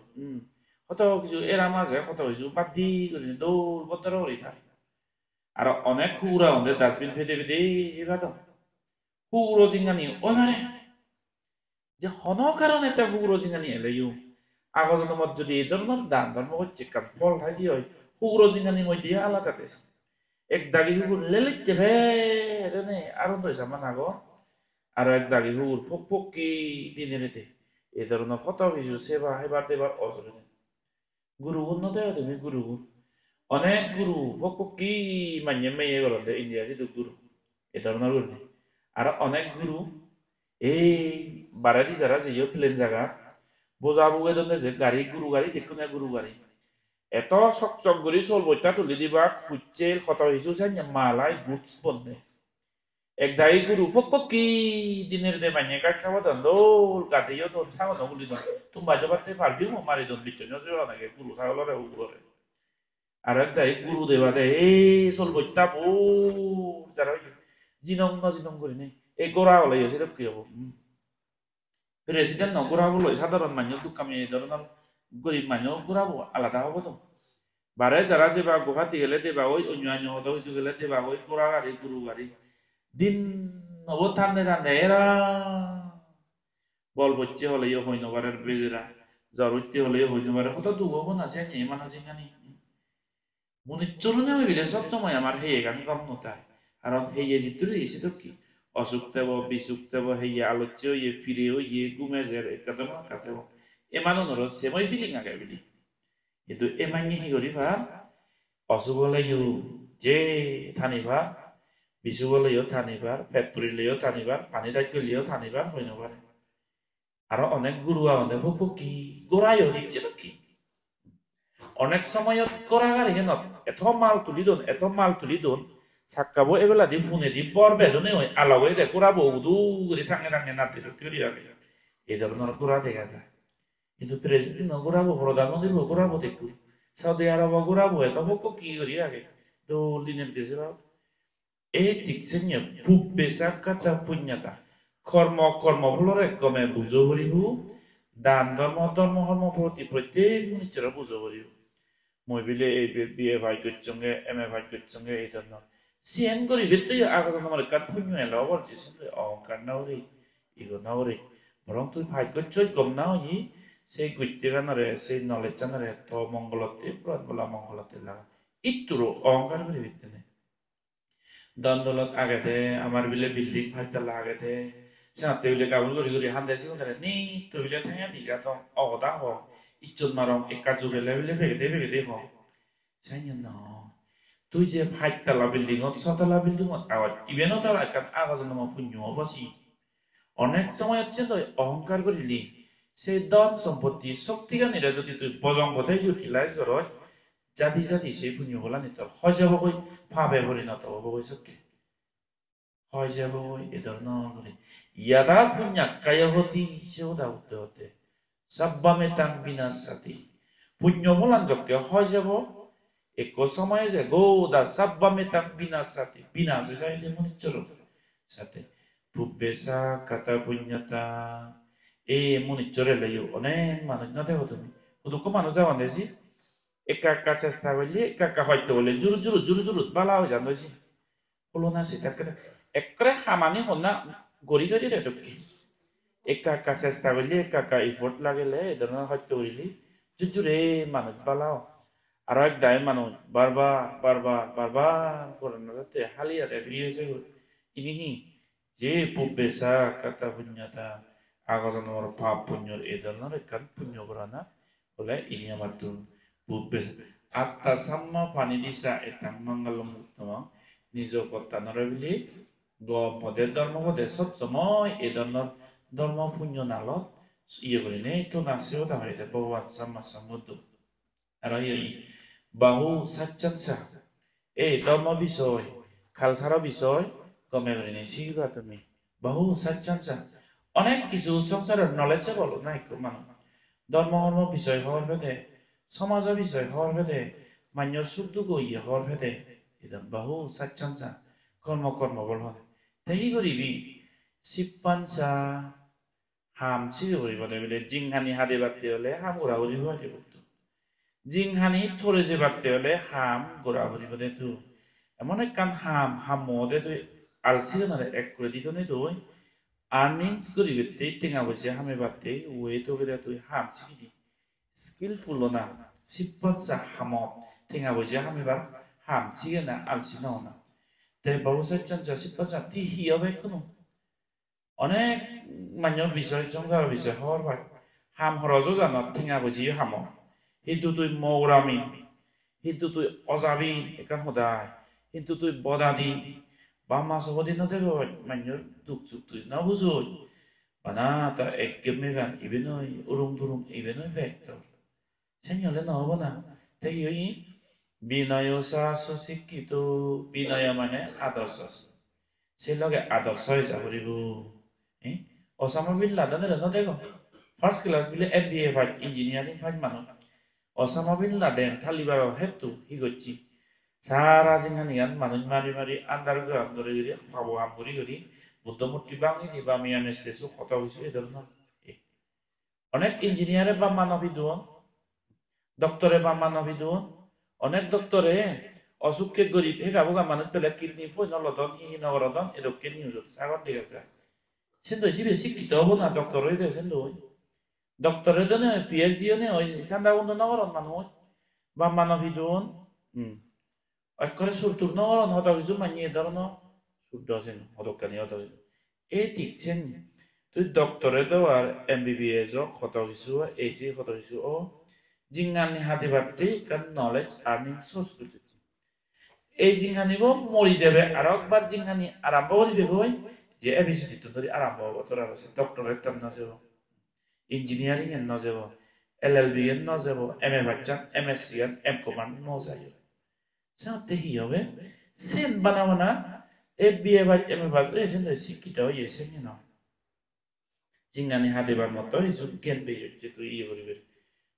কত কিছু এরা মাঝে কত কিছু বাদ দি করে দৌড় বতর করি থাকে আর অনেক হুগুরা অন্ধে ডাস্টবিন ফেটে ফেটে এবার হুগুরো জিঙ্গানি ওই মারে যে হন কারণে এটা হুগুরো জিঙ্গানি এলেও আগজনের মধ্যে যদি এই ধরনের দান ধর্ম হচ্ছে কারণ ফল খাই দিয়ে হয় হুগুরো জিঙ্গানির মধ্যে আলাদা পেয়েছে এক দাগি হুগুর লেলিচ্ছে ভেরে আরো দইছে আমার আগো আর এক দাগি হুগুর ফোক ফোকি দিনে রেতে এই ধরনের কত কিছু সেবা হেবার দেবার অজরে গুরু গুণ দেয় তুমি গুরু গুণ অনেক গুরু ফোক ফোকি মানে মেয়ে গেল ইন্ডিয়া যেহেতু গুরু এই ধরনের গুরু আর অনেক গুরু এই বারাদি যারা যে প্লেন জায়গা বোঝা বুগে দনে যে গাড়ি গুরু গাড়ি দেখুন গুরু গাড়ি এত চক করে চলবইটা তুলি দিবা খুঁজছে কত হিসু চাই মালাই গুডস বন্ধে এক দাই গুরু পক্কি দিনের দে মাইনে কাট খাওয়া দন দোল গাতেও দন সাগো নগুলি দন তুমি বাজে পারতে পারবি মো মারি দন বিচ্ছন যাওয়া নাকি গুরু ছাগলরে উগুরে আর এক দাই গুরু দেবা দে এই চলবইটা বোৰ যারা জিনং করি নেই এই গোড়া হলে সেটা কি হবো প্রেসিডেন্ট নগরাবো সাধারণ মানুষ দুঃখামি এই ধরনের গরিব মানুষ ঘুরাবো আলাদা হবো তো বারে যারা যেবা গুহাটি গেলে দেবা ওই অন্যান্য হতো কিছু গেলে দেবা ওই গোড়া গাড়ি গুরু গাড়ি দিন নব টানে এরা বল বচ্চে হলে হইনবারের বেজেরা জ্বর উঠতে হলে হইনবারে কত দুব না জানি মানে জিঙ্গানি মনে চরণে হয়ে গেলে সবসময় আমার হেয়ে গান কম নতায় কারণ হেয়ে জিতুরে দিয়েছে তো কি অসুখ দেব বিসুখ দেব হেয়ে আলোচ্য ইয়ে ফিরে ইয়ে গুমে জের একাদম কাতেব এমানোর সেমই ফিলিং আগে বিলি কিন্তু এমাইনি হি করি ভার অসুখ হলে যে থানিবার বিসুখ হলেও থানিবার পেট পুরিলেও থানিবার পানি দায়িত্ব করলেও থানিবার হই নবারে আরো অনেক গুরুয়া অনেক কি গোড়াইও দিচ্ছে তো কি অনেক সময়ত করা গাড়ি কেন এত মাল তুলি দন সাক্কাবো এবেলা দি ফোনে দি বর বেজনে ওই আলাওয়ে দে কুড়াবো উদু করে থাঙে নাতি করি আগে এই ধরনের কুড়া দেখা যায় কিন্তু প্রেসিডেন্ট ঘুরাবো প্রধানমন্ত্রী ঘুরাবো দেখু সৌদি আরব ঘুরাবো এত হোক কি করি আগে দোল দিনের দেশে এই ঠিকছে নিয়ে খুব বেশা কাটা পুণ্যতা কর্ম ফলরে কমে বুঝো করিব দান ধর্ম প্রতি প্রত্যেক নিজের বুঝো করিব মই বিলে এই বিয়ে ভাই করছঙ্গে এম এ ভাই করছঙ্গে এই ধরনের সিএন করি বেতে আগাজ আমার কার পুণ্য এলো আবার যে অহংকার নাও রে ইগো নাও রে বরং তুই ভাই করছ গম নাও ই সেই গুইতে গানরে সেই নলেজ জানারে তো মঙ্গলতে বলা মঙ্গলতে লাগা ইতুরো অহংকার করে বিতে নেই দন্দলত আগে দে আমার বিলে বিল্ডিং ফাইতালা আগে দে সাথে বিলে গাবল করি হান্দে সিগন ধরে নি তো বিলে থাঙ্গা দিগা তো অগদা হ ইচ্ছত মারং একা জুড়ে বিলে ভেগে দে হ সাইnya ন তুই যে ফাইতালা বিল্ডিংত ছতলা বিল্ডিংত আওয়াজ ইভেনও তার একান আগাজন নাম পুণ্য অবসি অনেক সময় হচ্ছে তো অহংকার করিলি সেই ধন সম্পত্তি শক্তিগানীরা যদি তুই বজং পথে ইউটিলাইজ কর জাতি সেই পুণ্য বলা নিত হয় যাব কই ভাবে পরিণত হব কই সত্যি হয় যাব কই এ ধরনের করে ইয়াদা পুণ্যাক কায় হতি সেও দাউতে হতে সাব্বামে তাং বিনাশাতি পুণ্য বলান যকে হয় যাব এক সময় যে গোদা সাব্বামে তাং বিনাশাতি বিনাশ যাইলে মনে চলো সাথে পুব্বেসা কাতা পুণ্যতা এই মনে চলে লাইও অনেক মানুষ না দেখো তুমি ওদুকো মানুষ যাওয়ান দেছি একা চেষ্টা করলে একা হয়তো বলে জুরু বালা হয়ে যান হয়েছে হলো না সেটা একরে হামানি হনা গড়ি ধরি রে কি একা চেষ্টা করলে একা ইফোর্ট লাগলে এই ধরনের হয়তো করিলি জুরে মানুষ বালাও আর এক দায় মানুষ বারবার করে না যাতে হালিয়া দেয় ফিরে হয়েছে ইনিহি যে পুব্বেসা কাতা পুণ্যতা আগজনের পাপ পুণ্যর এই ধরনের একখান পুণ্য করা না বলে ইনি আমার তুন পুব্বেস আত্মা সাম্মা পানি দিছা এটাং মঙ্গলম উত্তম নিজ কর্তা নরবিলি পদের ধর্ম পদে সব সময় এই ধরনের ধর্ম পুণ্য নালত ইয়ে করি নেই তো নাচেও তাহলে ভগবান সাম্মা সমুদ্র আর বাহু সাচ্চাংসা এই ধর্ম বিষয় খালসার বিষয় কমে করি নেই শিখবা তুমি বাহু সাচ্চাংসা অনেক কিছু সংসারের নলেজে বলো না একটু মানুষ ধর্ম বিষয় হওয়ার ভেদে সমাজের বিষয় হওয়ার ভেদে মান্যর সুখ দুঃখ ইয়ে হওয়ার ভেদে এদম বাহু সাচ্চাংসা কর্ম বল হয় তাই করিবি শিবপাঞ্চা হাম চিরে করিব বলে জিংহানি হাতে বাড়তে হলে হাম গোড়া ঘুরি হইতে করতো জিংহানি থরে যে বাড়তে হলে হাম গোড়া ঘুরি বলে তো এমন এক কান হাম মদে তুই আলসিরে না এক করে দিত নে তুই আর্নিংস করি করতে টেঙা বসে হামে বাড়তে ওয়ে তো করে তুই হাম শিখি স্কিলফুল না শিবপাঞ্চা হামত টেঙা বসে হামে বার হাম শিখে না আলসি নাও না তাই বাবু সাচ্চাঞ্চা শিবপাঞ্চা তি হিয়াবে কোনো অনেক মানুষ বিষয় সংসার বিষয় হওয়ার ভাই হাম হরজ জানত ঠেঙা বুঝি হাম কিন্তু তুই মৌরামি কিন্তু তুই অজাবি একান সদায় কিন্তু তুই বদাদি বা মাছ হব দিন মানুষ দুখ চুখ তুই না বুঝো Bana ta ekkemegan ibenoy urung-durung ibenoy vector. Senyole no bana. Te hiyi Binayosa susikito binaya মানে আদর্শ সেই লগে আদর্শ হয়ে যাব রিব ওসামা বিন লাদেনের না দেখো ফার্স্ট ক্লাস বিলে এমবিএ ফাইট ইঞ্জিনিয়ারিং ফাইট মানু ওসামা বিন লাদেন তালিবার হেতু হি গচ্ছি সারা জিংহানিয়ান মানুষ মারি মারি আন্ডারগ্রাউন্ড করে গিয়ে পাবো আমরি করি বুদ্ধমূর্তি বাঙি দি বা মিয়ান স্টেশন কত হইছে এই ধরনের অনেক ইঞ্জিনিয়ারে বা মানবী দুন ডক্টরে বা মানবী দুন অনেক ডক্টরে অসুখকে গরিব হে গাবগা মানুষ পেলে কিডনি ফই নলদন হি নগরদন এদকে নিউজ সাগর দিকে যায় সেন্দই সিবে শিক্ষিত হব না ডক্টর হইতে সেন্দই ডক্টরে দনে পিএইচডি নে ওই চান্দা বন্ধ নগরন মানুষ বা মানবী দুন অক্ষরে সুরতুর নগরন হতা কিছু মানিয়ে ধরন শুদ্ধ আছেন হদকানি হতা কিছু এই ঠিকছেন তুই ডক্টরে তো আর এমবিবিএস কত কিছু এসি কত কিছু ও জিংহানি হাতে ভাবতে কারণ নলেজ আর্নিং সোর্স করছে এই জিংহানিব মরি যাবে আর একবার জিংহানি আরম্ভ করিবে কই যে এবিসিডি তো ধরি আরম্ভ হবো তোরা আছে ডক্টরের টান না যাব ইঞ্জিনিয়ারিং এর না যাব এলএলবি এর না যাব এমএ বাচ্চা এমএসসি এর এম কমান ন যায় সাথে হি হবে সেন বানাবনা এবিএ বাই এমএ বাই এসেন শিক্ষিত হয়ে এসেন না জিংহানি হাতে বার মতো এই জ্ঞান পেয়ে যে তুই ইয়ে করিবে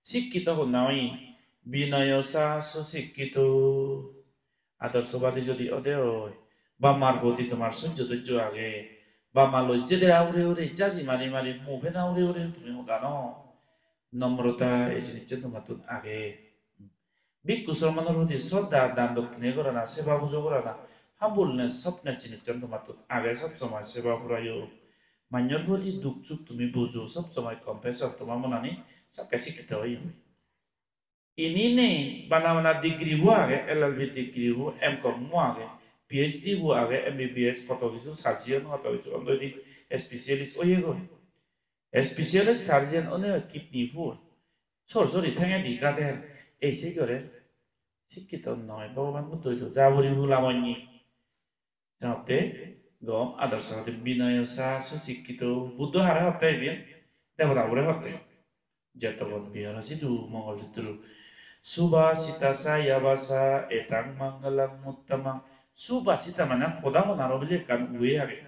শিক্ষিত হন নাই বিনয়সা সুশিক্ষিত আদর্শবাদী যদি অদেয় বা মার প্রতি তোমার সহ্য ধৈর্য আগে বা মা লজ্জেদের আউরে উড়ে চাজি মারি মারি মুভে না উড়ে উড়ে তুমি গানো নম্রতা এই জিনিসটা তোমার তো আগে ভিক্ষু সলমানের প্রতি শ্রদ্ধা দান দক্ষিণে করা না সেবা পুজো করা না হাম্বুলনেস স্বপ্নের জিনিসটা তোমার তো আগে সবসময় সেবা পুরাইও মান্যর প্রতি দুঃখ সুখ তুমি বুঝো সবসময় কম্পেশন তোমার মনানি सबका शिक्षित हो इन्हीं ने बना बना डिग्री वो आगे एलएलबी डिग्री वो एमकॉम वो आगे पीएचडी वो आगे एमबीबीएस कतो किसु सर्जन कतो किसु अंदर दी स्पेशलिस्ट ओ ये गो स्पेशलिस्ट सर्जन ओने किडनी वो सॉरी थंगे दी का दे ऐसे करे शिक्षित नय भगवान बुद्ध तो जाबुरी हुलामनी जाते गम आदर्श विनय सा सुशिक्षित बुद्ध हारे हते बिन देवता बुरे हते Jatavan biara sidu mongol jatru subasita sayabasa etang mangalang muttamang subasita mana khoda honaro bile kan uwe age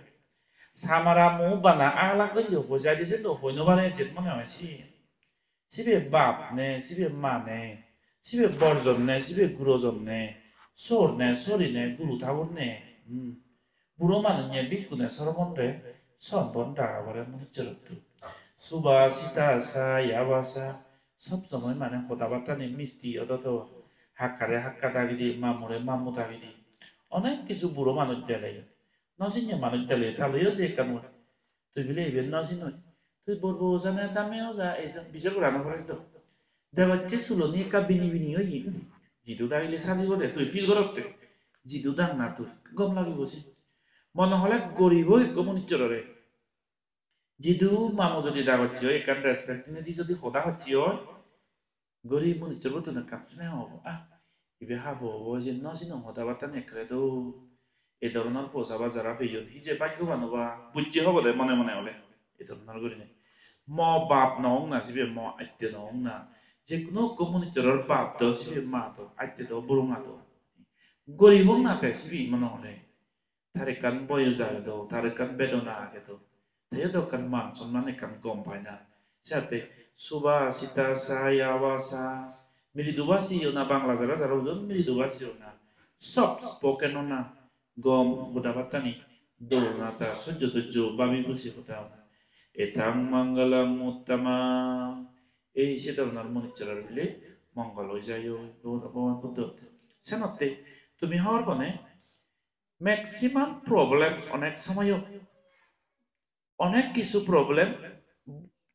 samara mu bana alak ge hoja de sendo hoino bane jet mane asi sibe bab ne sibe ma ne sibe borjon ne sibe gurojon ne sor ne sori ne guru thabon ne buro man ne bikku ne sarmon re sonbon da bare mu chertu সুবাসিতা আসা ইয়াবাসা সব সময় মানে কথাবার্তা নেই মিষ্টি অত হাক্কারে হাক্কা দাগিদি মামুরে মামু দাগিদি অনেক কিছু বুড়ো মানুষ দেলে নসিনে মানুষ দেলে তাহলেও যে কাম তুই বিলে এবেন নসিন তুই বলবো জানে দামেও যা এই বিচার করে আনা করে তো দেবাচ্ছে সুলনি একা বিনি বিনি হই জিদু দাগিলে সাজিব দে তুই ফিল করতে জিদু দাং না তুই গম লাগিবছি মনে হলে গরিব কমনিচরে জিদু মামু যদি দাগচ্ছি একান রেসপেক্ট নিদি যদি খোদা হচ্ছি গরিব মনিচর বতো না কাছে হব ইবে হাবো যে নসিন হদা বাতা নেক্রেদো এই ধরনের পোষাবা যারা পেয়ে হিজে ভাগ্যবান হবা বুঝছি হব দে মনে মনে হলে এই ধরনের করি নাই ম বাপ নং না সিবে ম আইতে নং না যে কোনো কমনিচরের বাপ তো সিবে মা তো আইতে তো বুড়ুঙা তো গরিব না তে সিবি মনে হলে তারে কান বয় যায় তো তারে কান বেদনা আগে তো Dia tu kan man, sebenarnya kan kompanya. Siapa? Subasita saya wasa. Miridubasi yona bangla zara zara uzun miridubasi yona. Soft spoken ona. Gom hudapatan ni. Do nata suju tuju babi busi hudapatan. Etang mangalang utama. Siapa narmoni cerar bile. Mangalo jayo. Do tapawan betul. Senate. Tumi har bane. Maximum problems onek samayo. অনেক কিছু problem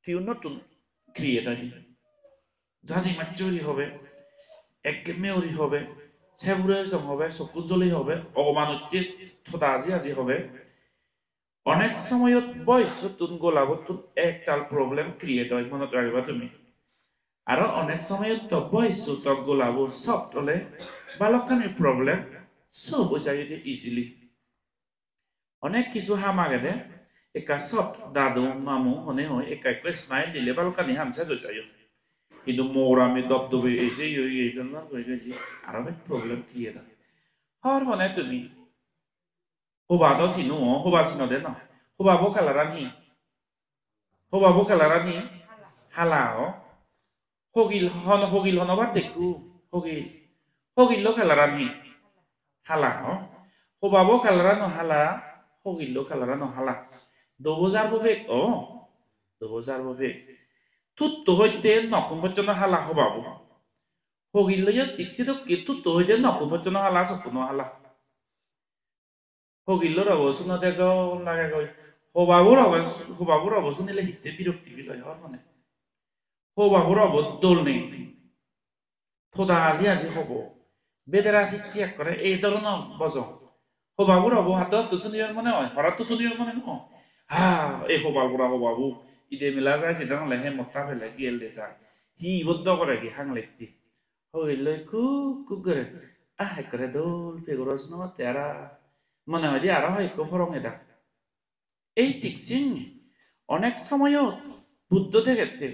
কেউ নতুন create আদি জাজি মাচুরি হবে একমেউরি হবে সেবুরে song হবে সকুজলি হবে অমানুতি থদাজি আজি হবে অনেক সময়ত বয়স তুন গোলাবতুন একটাল প্রবলেম ক্রিয়েট হয় মনত রাখবা তুমি আর অনেক সময়ত তো বয়স তো গোলাব সব তলে বালকানি প্রবলেম সব যাই ইজিলি অনেক কিছু হামাগে দে eka sop dadu mamu hone hoy eka ko smile dile balkani hamsa jo chayo কিন্তু মোরামে দবদবে এসে এই জন্য করে গেছি আর অনেক প্রবলেম কি এটা হর মানে তুমি হোবা তো সিনু হোবা সিনো দে না হোবা বো কালারানি হোবা বো কালারানি হালাও হগিল হন বা দেখু হগিল লো কালারানি হালাও হোবা বো কালারানো হালা হগিল লো কালারানো হালা দবো জারবো bake O দবো জারবো bake tutto hoite nokun bachana hala hobabu hogillo tikse to ke tutto hoite nokun bachana hala sopuno hala hogillo rabo suno dego lage goi hobabu rabo sunile hitte birokti biloy hor mane hobabu rabo dol nei thoda আজি hobo bedera sikchi ekore ei dorono bojo hobabu rabo hato to suniyar mane hoy horat to suniyar mane no ha ei hobabu ide mila ra chỉ đang là hem một ta phải là kia để ra hi vốn đó có cái hang lệch đi hồi lời cứ cái cái đó phải có nó tera mà nào đi à hay có phong này đó এই টিকসিং অনেক সময়ও বুদ্ধ দেখতে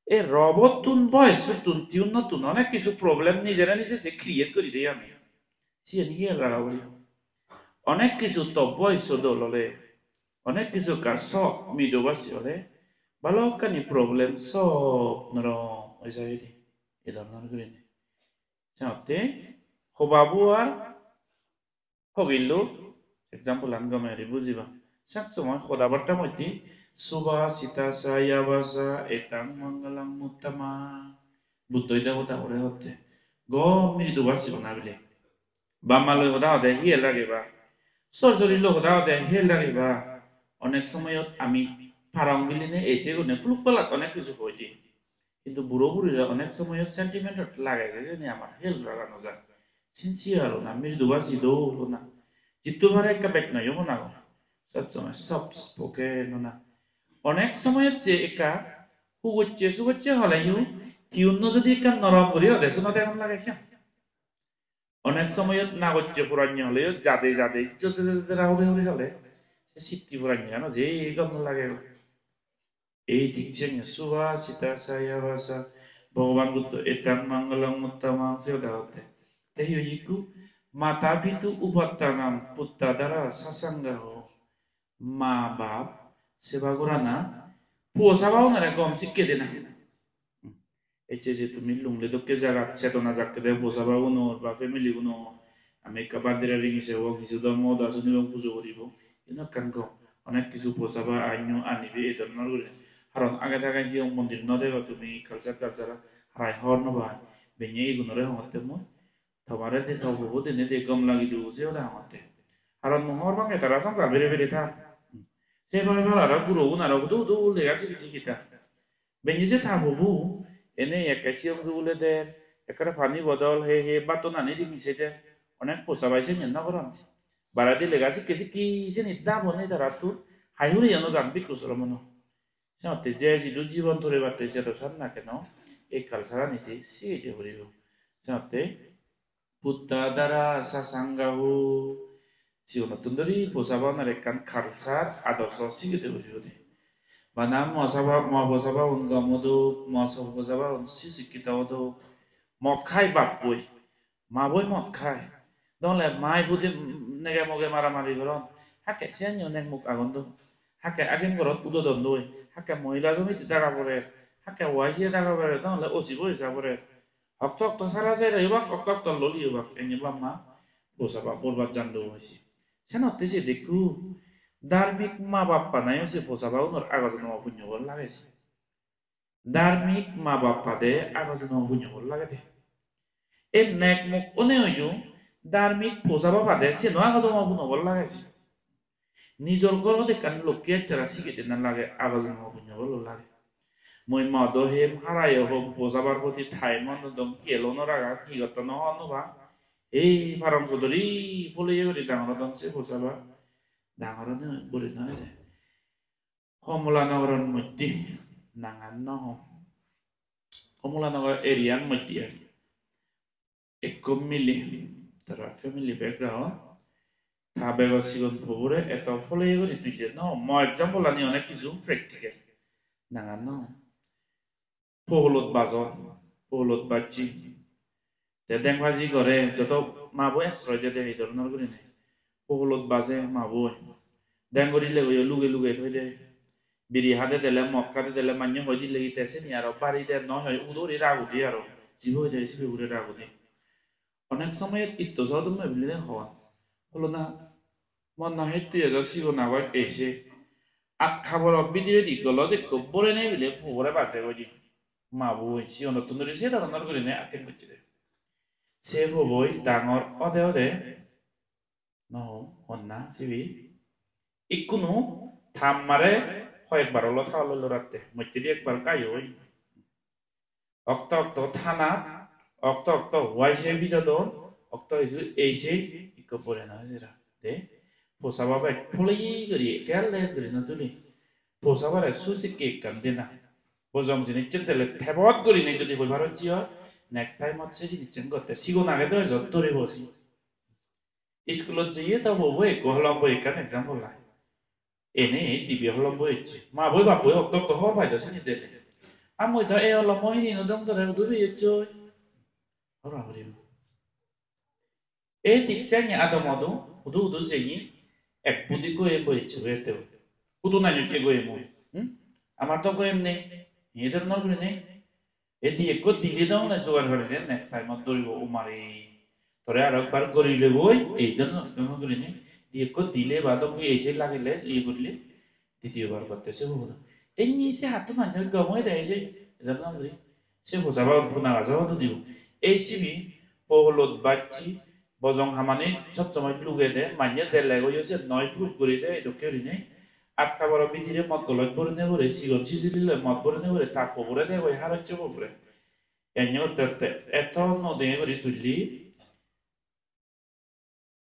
এই robot তুন বয়স তুন তিউন নতুন অনেক কিছু problem নিজেরা নিজে সে ক্রিয়েট করে দেয় আমি সে নিয়ে লাগা বলি অনেক কিছু তো বয়স দললে অনেক কিছু কাজ সব মিডোবাসি হলে balokani problem sop naro oisayidi idamnar grine chatte hobabuar hogillo example angamari bujiba sak somoy khodabarta moiti suba sita saya basa etang mangalang muttama buddhoida hota ore hotte go miridu basi banabile bamaloy hoda ode hiel ragiba sorjori lo hoda ode hiel ragiba onek samoyot ami ফারাং বিলিনে এসে গুনে ফুলুক পালাত অনেক কিছু হই দি কিন্তু বুড়ো বুড়িরা অনেক সময় sentiment লাগাইছে যে আমার হেল লাগানো যায় সিনসিয়ার না মৃদুবাসী দো হলো না জিতু ভারে একটা ব্যাক নাই হলো না সব সময় সফট স্পোকেন না অনেক সময় যে একা সুগচ্ছে হলাইও টিউন যদি একটা নরম করি দেশ না দেখুন লাগাইছে অনেক সময় না হচ্ছে পুরানি হলে যাদে রাউরে হলে সিদ্ধি পুরানি জানো যে গন্ধ লাগে এই dictionnya suva sita saya basa Bhagavan Buddha etang mangalang uttamang seodahote tehiyo yiku mata pitu upattanam putta dara sasangaho ma bap sebagurana posabao nare gom sikke dena eche je tumi lungle dokke jaga chetona jakke de posabao no ba family guno ame kabandira ringi se wo kisu da moda suni bang pujo koribo ina kanko onek kisu posaba anyo anibe edonnar gure কারণ আগে থাকা হিয়ং মন্দির নদেগো তুমি culture হারাই হর নবা বেnye ইগুনরে হতে মো তোমারে দে তবু দিনে দে গম লাগি দিও যে ওলা হতে কারণ মোহর বাঙ্গে তারা সংসার বেরে থা সেভাবে ভালো গুরু উনারা দু লেগাছি কিছু কিতা বেnye যে থাবু এনে একাশিয়ং জুলে দে একরা পানি বদল হে বাতনানি রিমিছে দে অনেক পোসাবাইছে নিন্না করাম বারাদি লেগাছি কিছু কি যে নিদা বনে তারা তু হাইহুরি জানো জানবি কুসর মনো Notte Jesi du জীবন ধরে বাটে যেটা সার না কেন এই কালচারা নিচে সিয়ে পড়িব notte putta dara sasangahu জীবন তুন্দরি পোসাবানার একখান কালচার আদর্শ সিয়ে পড়িব বানা মহাবসাবা উনগমদু মহাবসাবা সিসিকিতাওদু মদ খাই বাপই মাবই মদ খাই দলে মাই বুদি নেগে মগে মারামারি করন হাকে সেনিও নেক মুখ আগন্দ হাকে আগিন ঘরত উদদন দই হাকে মহিলা জমিতে টাকা পড়ে হাকে ওয়াইসিয়ে টাকা পড়ে তাহলে ওসি পয়সা পড়ে হক সারা যায় রইবাক হক ললি হবাক এনে বাম্মা বসাবা পড়বার জানদো হয়েছি সেনতে সে দেখু ধার্মিক মা বাপ্পা নাই সে বসাবা ওনার আগাজন পুণ্য বল লাগাইছে ধার্মিক মা বাপ্পা দে আগাজন পুণ্য বল লাগাতে এ নেক মুখ অনে হইও ধার্মিক বসাবা পাদে সে নো আগাজন পুণ্য বল লাগাইছে নিজর গরদে কান লোকে চারা সিগেতে না লাগে আগাজন পুণ্য বল লাগে মই মদ হেম হারায় হোম পোজাবার প্রতি ঠাই মন্দম কেলনো রাগা হিগত নহনুবা এই ফারম চৌধুরী ফলে করে ডাঙর দংসে পোজাবা ডাঙর বলে নয় যে কমলানগরের মধ্যে নাঙান নহম কমলানগর এরিয়ার মধ্যে এক মিলি তারা ফ্যামিলি ব্যাকগ্রাউন্ড 다베거 시건 보고래 에또 홀레이거리 뚫려 뭐 example 아니 어느 기준 practical 나가노 포홀롯 바존 포홀롯 바치 대댕바지 거래 저도 마보에 스로제데 이더너 그리네 포홀롯 바제 마보 댕거리레 거 루게 토이데 비리 하데 데레 먹카데 데레 만녀 호지 레기 테세니 아로 파리데 너 우도리 라고디 아로 지보데 지베 우레 라고디 অনেক সময় ইত্তো সদম মেবিলে হওয়া হলো না মন না হেতু এজা সিগো নাগা এসে আট খাবার অবিদিরে দিগল যে কবরে নেই বিলে পুরে বাটে গজি মাবু সিও নতুন রে সে ধরনের করে নে আকেন করছে সে বই ডাঙর অদে ন হন্না সিবি ইকুনো থামমারে কয়েকবার হলো থাওলো রাতে মইতে একবার কায়ই অক্ত থানা অক্ত ওয়াইসে বিদদন অক্ত এসে ইকো পরে না যেরা দে পোসাবা বাই ফলই গরি কেয়ারলেস গরি না তুলি পোসাবার সুসি কেক কান দেনা বজম জিনি চেতেলে থেবত গরি নাই যদি কই ভারত জিও নেক্সট টাইম হচ্ছে জিনি চেন করতে সিগোন আগে তো যতরে বসি স্কুলত যাইয়ে তো বই কহলম বই কান एग्जांपल লাই এনে দিবি হলম বই মা বই বাপ বই অক্ত হর পাইতো সিনি দেলে আমই তো এ হলম মহিনি নদম তো রে দুবি জয় orang beribu. Tiksanya ada modu, kudu senyi, budi ko ebo itu berte. Kudu nanya ke go emo. Amar to go emne, heder nol beri ne. Di ekot dili dong na jual beri next time at dori bo umari. Tore arak bar gori le boy, heder nol beri ne. Di ekot dile badam ko ese lagi le, liye gori le. Ditiyo bar kote se bo. Enyi se hatu nanya gamoy da ese, heder nol beri. Se bo sabab puna gazawa tu diu. ACB পোহলত বাচ্চি বজং Hamani সব সময় লুগে দে মাইনে দে লাগো ইসে নয় foot করে দে এটা Kerry নে আটকা বড় বিদিরে মত গলত বরে নে বরে সিগন সিজিলে মত বরে নে বরে তাপ বরে দে ওই হারচ্ছে বরে এনিও ততে এত ন দে বরে তুলি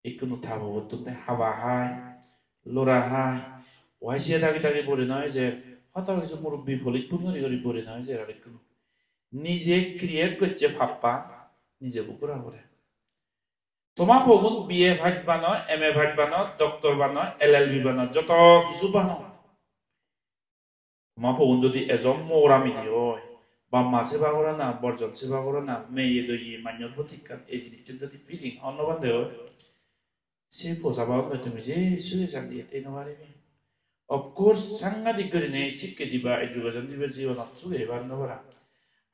ইকুনো থাবো তুতে হাওয়া হাই লোরা হাই ওয়াইসে দাগি বরে নয় যে হতা কিছু মুরব্বি ফলিত পুনরি করি বরে নয় যে আর ইকুনো নিজে ক্রিয়েট করছে ভাববা নিজে বুকুরা করে তোমার পগুন বিএ ভাগ বানো এমএ ভাগ বানো ডক্টর বানো এলএলবি বানো যত কিছু বানো তোমার পগুন যদি এজন মৌরামি দিও বা মা সেবা করে না বর্জন সেবা করে না মেয়ে দই মান্যর প্রতীক্ষা এই জিনিসের যদি ফিলিং অন্যবান দেও সে পোষাবা তুমি যে শুয়ে যান দিয়ে তাই না পারিবি অফকোর্স সাংঘাতিক করে নেই শিক্ষা দিবা এডুকেশন দিবে জীবন শুয়ে এবার নবরা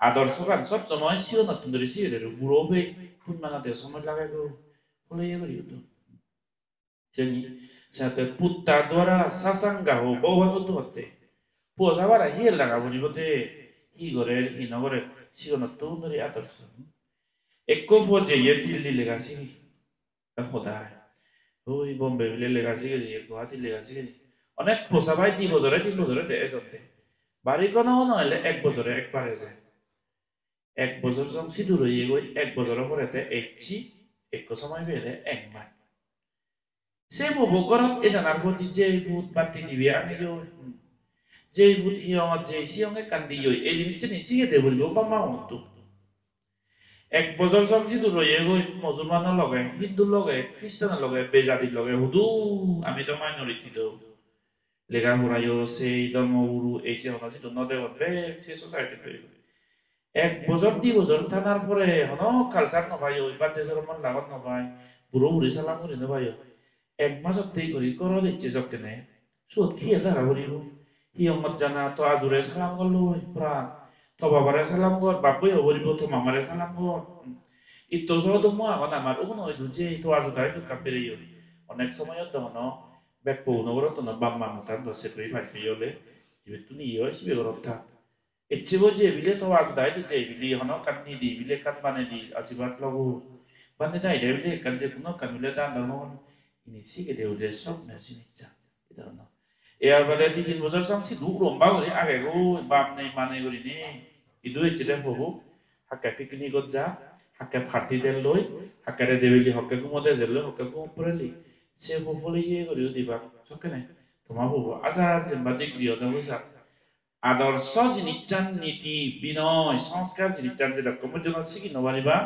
আদর্শগান সব সময় সিও নতুন ধরে সিও বুড়ো বে ফুনমানা দে সময় লাগাইগো ফলে করি তো জানি সাথে পুত্তা দ্বারা সাসাঙ্গা হো বহু তো হতে পোজাবারা হিল লাগা বুঝিবতে হি করে হি নগরে সিও নতুন ধরে আদর্শ একো ফজে এ দিল্লি লেগাছি খোদা ওই বোম্বে বিলে লেগাছি গেছি গুয়াহাটি লেগাছি গেছি অনেক পোসাবাই 2 বছরে দে এজতে বাড়ি কোনো নইলে 1 বছরে একবারে যায় 1 বছর যখন সিঁদুর হয়ে গই 1 বছরের পরেতে একছি এক সময় পেলে 1 মাস সে বকরত এ জানার প্রতি যে ভূত বাতি দিবে আমি যে ভূত হিয়ং যে সিয়ং কান্দি ইয় এই জিনিসটা নিসিয়ে দে বলবো বাবা মতো 1 বছর যখন সিঁদুর হয়ে গই মুসলমানের লগে হিন্দুর লগে খ্রিস্টানের লগে বেজাতির লগে হুদু আমি তো মাইনরিটি তো লেগা পড়াইও সেই ধর্মগুরু এই সে হনা সিঁদুর নদে হবে সে সোসাইটি তৈরি 1 বছর 2 বছর থানার পরে হনো কালচার নভাই ওই বাদে সরমান লাগত নভাই বুড়ো বুড়ি সালাম করি নভাই 1 মাস অব্দি করি করো দিচ্ছে জকেনে সুদ খেয়ে লাগা করিব হিয়মত জানা তো আজুরে সালাম করলো প্রাণ তো বাবারে সালাম কর বাপুই হবরিব তো মামারে সালাম কর ইতো সহদ মো এখন আমার ওগুন ওই দুজে তো আজু দাই তো কাপেরিও অনেক সময় দহন ব্যাক পৌনগর তো না বাম্মা মতান বসে তুই ভাই পিয়লে জিবে তুনি ইয় সিবে গরথা এচিবো যে বিলে তো আজ দাই তো যে বিলি হনো কাটনি দি বিলে কাট বানে দি আশীর্বাদ লগু বানে দাই দে বিলে কাট যে কোনো কামিলে দান ধর্ম ইনি সিকে দেউ যে সব মেসিনিচা এটা না এর বলে 2 বছর সংসি দু রম্বা করে আগে গো বাপ নেই মানে করি নি ইদু এচিতে হবু হাকা পিকনি গজ্জা হাকা ফাটি দেল লই হাকারে দেবিলি হকে গুমতে জেল হকে গুম পড়লি সে বলে ইয়ে করি দিবা সকেনে তোমা হবু আজার যেবা ডিগ্রিও দাও যা আদর্শ জিনিচান নীতি বিনয় সংস্কার জিনিচান যেটা কমজন শিখি নবারিবা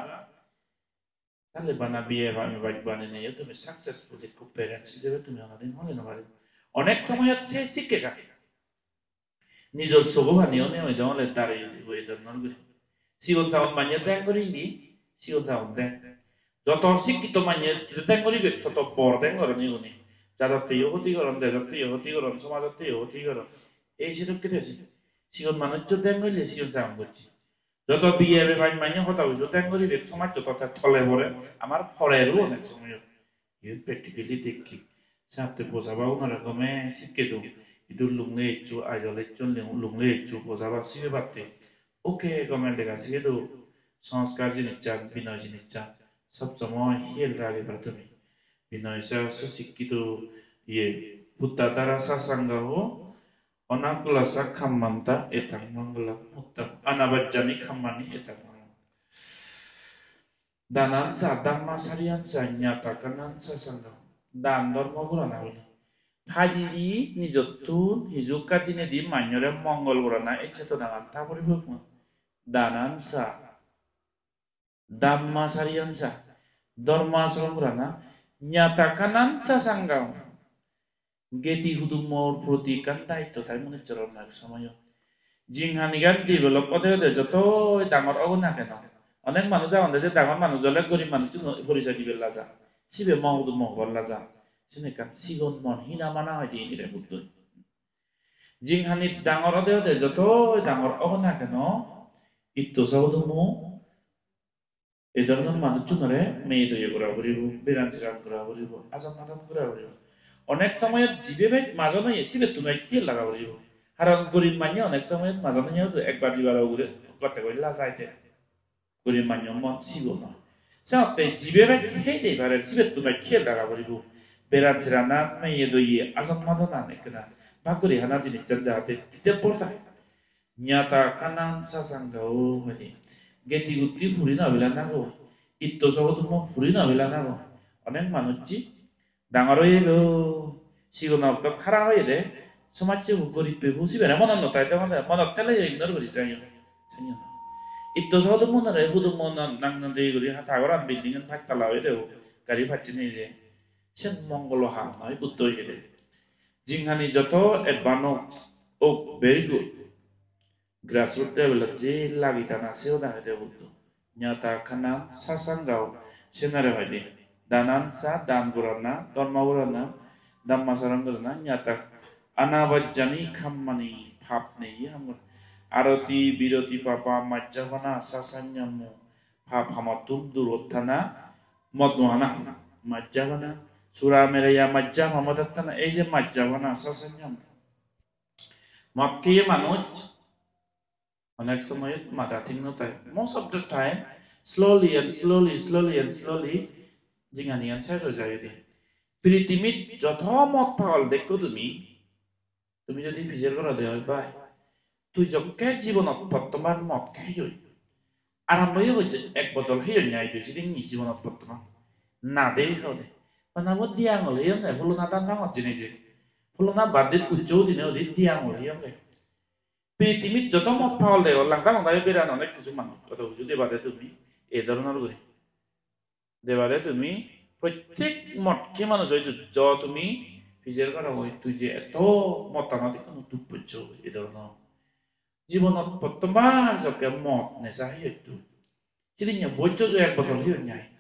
তাহলে বানা বিয়ে আমি বাইক বানে নেই তুমি সাকসেসফুলি খুব প্যারেন্টস হিসেবে তুমি অনাদিন হলে না পারিব অনেক সময় সে শিক্ষে গা নিজের সবহানিও নেই ওই দলে দাঁড়িয়ে ওই ধরনের করে সিগন সাউন্ড মানিয়ে দেন করি নি সিগন সাউন্ড দেন যত শিক্ষিত মানিয়ে দেন করি তত বড় দেন করে নি উনি যাদতে হতি করন দেশতে হতি করন সমাজতে হতি করন এই সেটা কেটেছে সিগন মানুষ দেন করিলে সিগন সাউন্ড করছি যত বিয়ে ভাই মানিয়ে হতা হইছো দেন করি সমাজ যত থলে পড়ে আমার ফরেরও অনেক সময় প্র্যাকটিক্যালি দেখি সাথে বোঝাবা ওনারা কমে শিখে দো itu lungle chu ajole chun lungle chu bozaba sibe batte oke comment lega sige do sanskar jiniccha binoy jiniccha sab samoy hel rage pratami binoy sa susikkito ye putta dara sasanga ho onakula sa khammanta etang mangala mutta anabajjani khammani etang danan sa dhamma sariyan sa nyata kanan sasanga dan dharma gurana boli Hajili nijotun hijuka dine di manyore mongol gorana echeto dangan tapori bukma danansa dhamma sariyansa dharma salam gorana nyatakanan sasangam geti hudumor protikan daitto tai mone choron nak samayo jinghanigan develop ode joto dangor ogona keno onek manuj aonde je dangor manuj ole gorib manuj horisha dibella ja sibe mawdu mohballa ja sini kan sigon mon hina mana hadi ini rebut tuh jing hanit dangor ode joto dangor ogna keno itu saudu mo edornon manu chunare meido yegura buribu beranjiran gura buribu azam nadam gura buribu onek samoy jibe bai majono sibe tumai khiel laga buribu haran gorib manya onek samoy majono yau tu ekbar dibar gure kotte koi la saite gorib manya mon sigono sape jibe bai khei de bare sibe tumai khiel laga buribu berancerana meyedoye azam madana nekna bakuri hanaji nijanjate tidak porta nyata kanan sasangau hadi geti gutti purina bilana go itto sabodumo purina bilana go onek manuchi dangaroye go sigona to khara hoye de somacche gori pe busi bena monan no taita mona monak tele ignore gori jayo sanyo itto sabodumo na re hudumo na nangnan de gori ha tagoran building an thak tala hoye de gari phachine je chen mongolo ha noi butto hede jinghani joto advance oh very good grassroots level je lagi tana seo da hede butto nyata kana sasangau senare hede danan sa dan gurana dharma gurana dhamma sarang gurana nyata anabajjani khammani phapne hamur aroti biroti papa majjavana sasanyamu phap hamatum durothana modwana majjavana Surah Meraya Majjah Mamadatan Eje Majjavana Sasanyam Matkiye Manuj Onek samoy madating no time most of the time slowly jinganian saya rojayede piritimit jotho mot phal dekko তুমি যদি ফিজের করা দেয় ভাই তুই যকে জীবনত বর্তমান মত খাইই আরম্ভই হচ্ছে এক বদল হইয়া নাই তুই সেদিন জীবনত বর্তমান না দেই হবে Panamot diang oleh yang le, fuluna tan bangot jenis je. Fuluna badit ucau di neo di diang oleh yang le. Pitimit joto mot paul de, orang tan orang beda nonek kesuman. Atau jadi badet tu mi, edar nol gure. De badet tu mi, proyek mot kemana jadi tu jauh tu mi, fijer kara hoy tu je to mot tanah di kanu tu pucau edar nol. Jibanot pertama jauh mot nesah itu. Jadi nya bocor jo yang betul hiu nyai.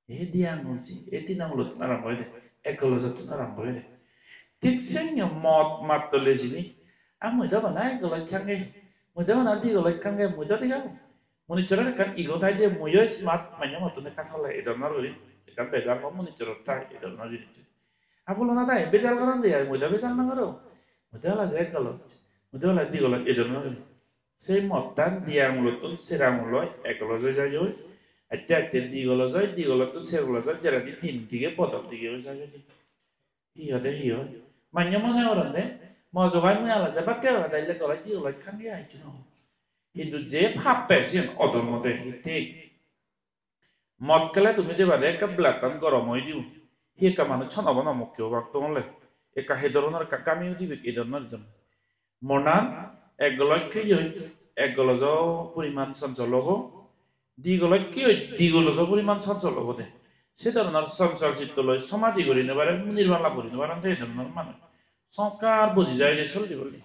Dia ngulsi, tinang lut naram boy de, ekolo satu naram boy de. Tiksengnya mot matole sini, muda mana ekolo canggih, muda mana di ekolo canggih muda tiga. Muni cerita kan ego tadi dia muyo smart, banyak mot tu nekat oleh itu naruh ini, kan bejar kamu muni cerita itu naruh ini. Apa lo nada ya, bejar kan dia, muda bejar naruh, muda lah saya ekolo, muda lah di ekolo itu naruh. Saya motan dia ngulutun serang muloy, ekolo saya joy. Aja di kalau tuh saya kalau saya jadi tim tiga potong tiga saja di. Iya deh iya. Banyak mana orang deh. Mau coba nih ala jabat ke ala dah kalau di kalau kan dia itu no. Itu je pape sih odor mode hiti. Mod kalau tuh mede pada ke belakang kalau mau itu. Iya kamanu chan apa nama kyo waktu oleh. Eka hedoronor kami itu bik hedoronor itu. Monan egolok ke yo egolozo puriman sanjologo. Digolok kyo digolozo puriman sanjologo deh. সে ধরনের চঞ্চল চিত্ত লয় সমাধি করি নেবারে নির্বাণ লাভ করি নেবার এই ধরনের মানুষ সংস্কার বুঝি যায় যে চলতে বলি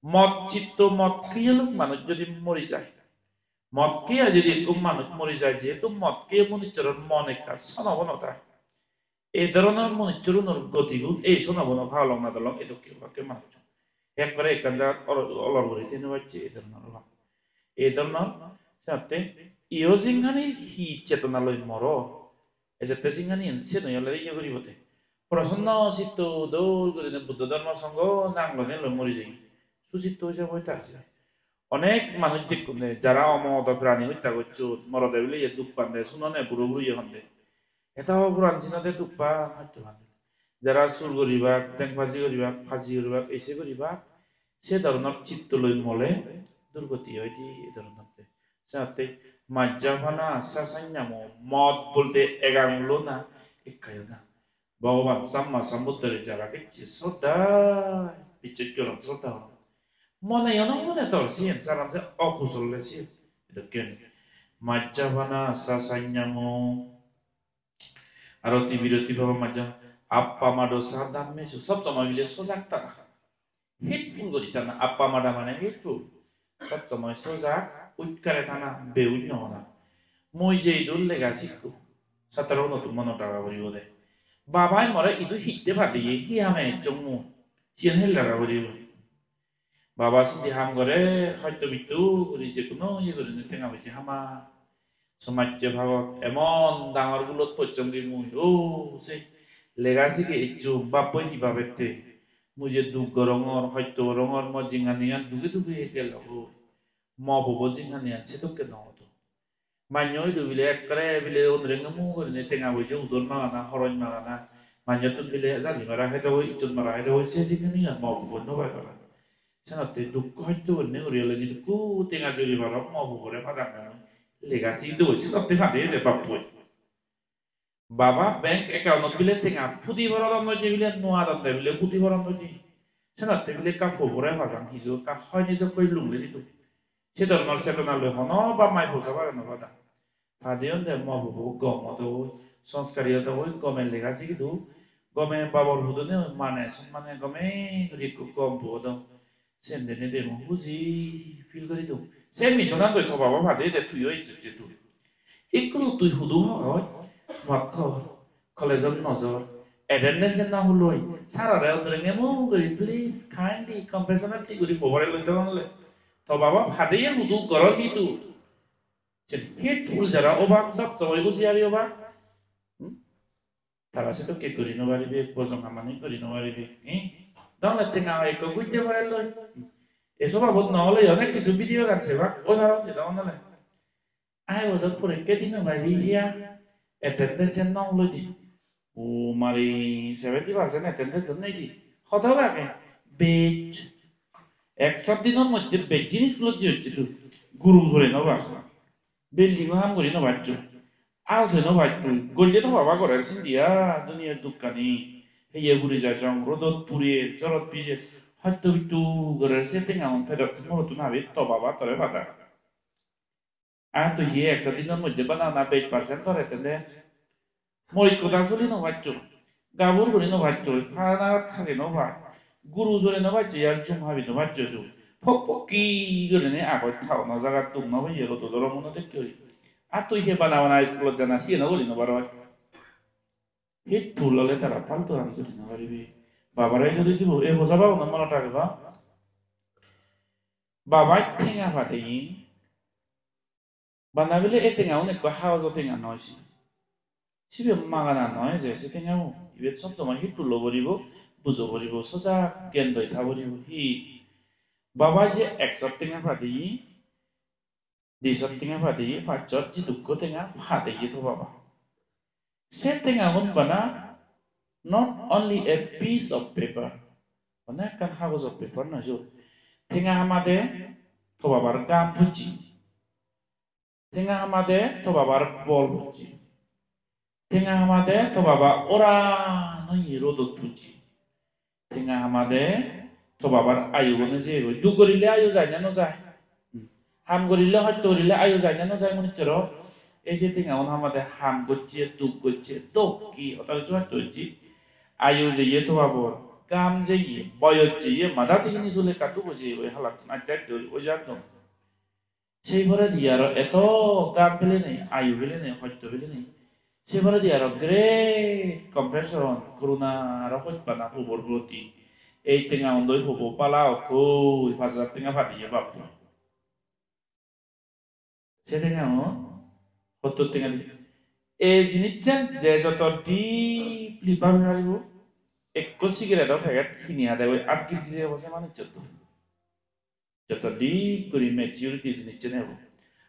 মদ চিত্ত মদ খেয়ে লোক মানুষ যদি মরি যায় মদ খেয়ে যদি এরকম মানুষ মরি যায় যেহেতু মদ খেয়ে মনিচরণ মনে কাজ সনবনতা এই ধরনের মনিচরণের গতিগুণ এই সনবন ভালো না দলং এটা কেউ মানুষ একবারে এখান জায়গা অলর করে তেনে পাচ্ছে এই ধরনের এই ধরনের সাথে ইও জিংহানি হি চেতনালয় মর এজাতে জিংহানি এনসে নয়ালে ইয়ে করিবতে প্রসন্ন চিত্ত দৌল করে বুদ্ধ ধর্ম সঙ্গ নাংলনে মরি যাই সুচিত্ত হয়ে যাবো এটা আছে অনেক মানুষ দেখুন যারা অমত প্রাণী হত্যা করছো মরদে বলে দুঃখ পান্দে শুনে বুড়ো বুড়ি এখন দে এটাও পুরান চিনাতে দুঃখ পা হয়তো পান্দে যারা চুর করিবা টেংবাজি করিবা ফাজি করিবা এসে করিবা সে ধরনের চিত্ত লই মলে দুর্গতি হয় এই ধরনের যাতে মাজ্জাভানা সাসান্যাম মদ বলতে এগাংলো না একায়ও না ভগবান সাম্মা সাম্বুদ্ধরে যারা দেখছে শ্রদ্ধা বিচক্ষণ শ্রদ্ধা মনে মনে তোর সিন সারামসে অকুশলে সিন এটা কেন মাজ্জাভানা সাসান্যাম আর অতি বিরতি ভাব মাজ্জা আপ্পা মাডো সাদাম মেসু সব সময় মিলে সজাগতা রাখা হেডফুল করি টানা আপ্পা মাডা মানে হেডফুল সব সময় সজাগ উৎকারে টানা বেউন্য না মই যে ইদুল লেগা শিখু সাতারো নতুন মন টাকা করিব দে বাবাই মরে ইদু হিতে ফাটি হি হামে চমু সিন হেল টাকা করিব বাবা সিন্ধি হাম করে হয়তো বিতু করি যে কোনো ইয়ে করে টেঙা হয়েছে হামা সমাজ ভাগত এমন ডাঙর গুলত পর্যঙ্গী মুই ও সে লেগাছি কে ইচ্ছু বাপই হিভাবেতে মুই যে দুঃখ রঙর হয়ত রঙর ম জিঙানিয়ান দুগে দুগে গেল ম বব জিঙানিয়ান সে তো কেন হতো মান্যই দুবিলে একবারে বিলে অন্যরেঙ্গে মু করে টেঙা হয়েছে উদল মাগানা হরণ মাগানা মান্যতুন বিলে জাজি মারা হেঁটে হই ইচ্ছুত মারা হেঁটে হই সে জিঙানিয়ান ম বব নবাই পারা সেনাতে দুঃখ হয়তো অন্য করিয়ালে যদি কু টেঙা জড়ি মারা ম ববরে ফাদান লেগাছি দই সেনাতে ফাদে দে বাপুই বাবা ব্যাংক অ্যাকাউন্ট বিলে টেঙা ফুদি ভরা দাম নয় বিলে নোয়া দাম দেয় বিলে ফুদি ভরা নয় সেনাতে বিলে কাপড় ভরে ফাদান হিজো কা হয় নিজে কই লুংলে জিতু সে ধরনের চেতনা লই হন বা মাই পোষা পারে না বাদা ফাদিয়ন দে ম ববু গম তো সংস্কারিয়ত হই গমের লেগাছি কিন্তু গমে বাবার হুদনে মানে সম্মানে গমে রিকু গম বুদ সেন দেনে দে বুঝি ফিল করি তো সে মিশনা তুই তো বাবা ফাদে দে তুই ওই যে তুই একটু তুই হুদু হয় মত খবর কলেজত নজর অ্যাটেন্ডেন্স না হলই সারারে ওদরেঙ্গে মু করি প্লিজ কাইন্ডলি কম্পেশনেটলি করি খবরে লইতে হলে তো বাবা ফাদে হুদু গরর হিতু হেডফুল যারা অবাক সব সময় গুছিয়ারি অবাক তারা সে তো কে করি নবারিবে বজং আমানি করি নবারিবে তাহলে টেঙা একটু বুঝতে পারে লই এসব আবদ নহলে অনেক কিছু ভিডিও আছে বা উদাহরণ সেটা অনলে আই ওদের পরীক্ষা দিন ভাবি ইয়া অ্যাটেন্ডেন্স নাও লই দি ও মারি 70% অ্যাটেন্ডেন্স নেই দি কত লাগে বেচ 100 দিনের মধ্যে বেচ জিনিসগুলো যে হচ্ছে তুই গুরু ধরে নবা বিল্ডিং হাম করি নবা আছে নবা তুই গলিয়ে তো বাবা করে সিন্দিয়া দুনিয়ার দোকানি হেয়ে ঘুরে যাচ্ছে রোদত পুড়িয়ে জলত পিজে হয়তো একটু করে সেটিং আউন ফেরত মতো না তো বাবা তোরে বাধা আর তুই হিয়ে 100 দিনের মধ্যে বানানা 20% ধরে তেনে মরিক কথা চলি নভাচ্ছ গাবুর করি নভাচ্ছ ফানাত খাসে নভা গুরু জোরে নভাচ্ছ আর চুম হাবি নভাচ্ছ তুই ফক কি করে নে আগত থাও না জায়গা তুম নভাই এলো তো ধরো মনে দেখতে আর তুই হে বানা স্কুলত জানা সিয়ে নগরি নবার হিট ফুল হলে তারা ফালতু আমি করি নবারিবি বাবারাই যদি দিব এ বোঝা পাবো না মনে টাকবা বাবাই ঠেঙা ফাটে বানাবিলে এ টেঙা অনেক হাওয়াজ টেঙা নয় সিবে মাগানা নয় যে সে টেঙাও ইবে সব সময় হিট তুলো বলিব বুঝো বলিব সোজা জ্ঞান দই থা বলিব হি বাবা যে 100 টেঙা ফাটে 200 টেঙা ফাটে 500 জি দুঃখ টেঙা ফাটে তো বাবা সে টেঙা হন বানা not only a piece of paper অনেক কান কাগজ of paper না জো টেঙা আমাদে তো বাবার গাম ফুচি টেঙা আমাদে তো বাবার বল ফুচি টেঙা আমাদে তো বাবা ওরা নই রোদত ফুচি টেঙা আমাদে তো বাবার আয়ু বনে যে দু করিলে আয়ু যায় না যায় হাম করিলে হয়তো করিলে আয়ু যায় না যায় মনে চলো এই যে tinggal আমাদের হাম করছে তুক করছে তো কি অতই জোয়া তৈছি আয়ু যে ইয়ে তো বাবর কাম যে ইয়ে বয়স যে ইয়ে মাদা থেকে নিচলে কাটু বুঝে ওই হালাত আটটা ওই জানো সেই ভরে দিয়ে আর এত কাম ফেলে নেই আয়ু ফেলে নেই সত্য ফেলে নেই সেই ভরে দিয়ে আর গ্রেট কম্প্রেশন করুণা আর হত্যা না খবর প্রতি এই tinggal দই হবো পালাও কই ভাজা tinggal ফাটিয়ে বাপু সে tinggal হত্তর tinggal এই জিনিসটা যে যত ডিপলি ভাবে হারিব এক সিগারেটৰ পেকেট কিনি আদায় ওই 8 বছৰ মানে যত ডিপ করে ম্যাচিউরিটি জিনিসটা নেব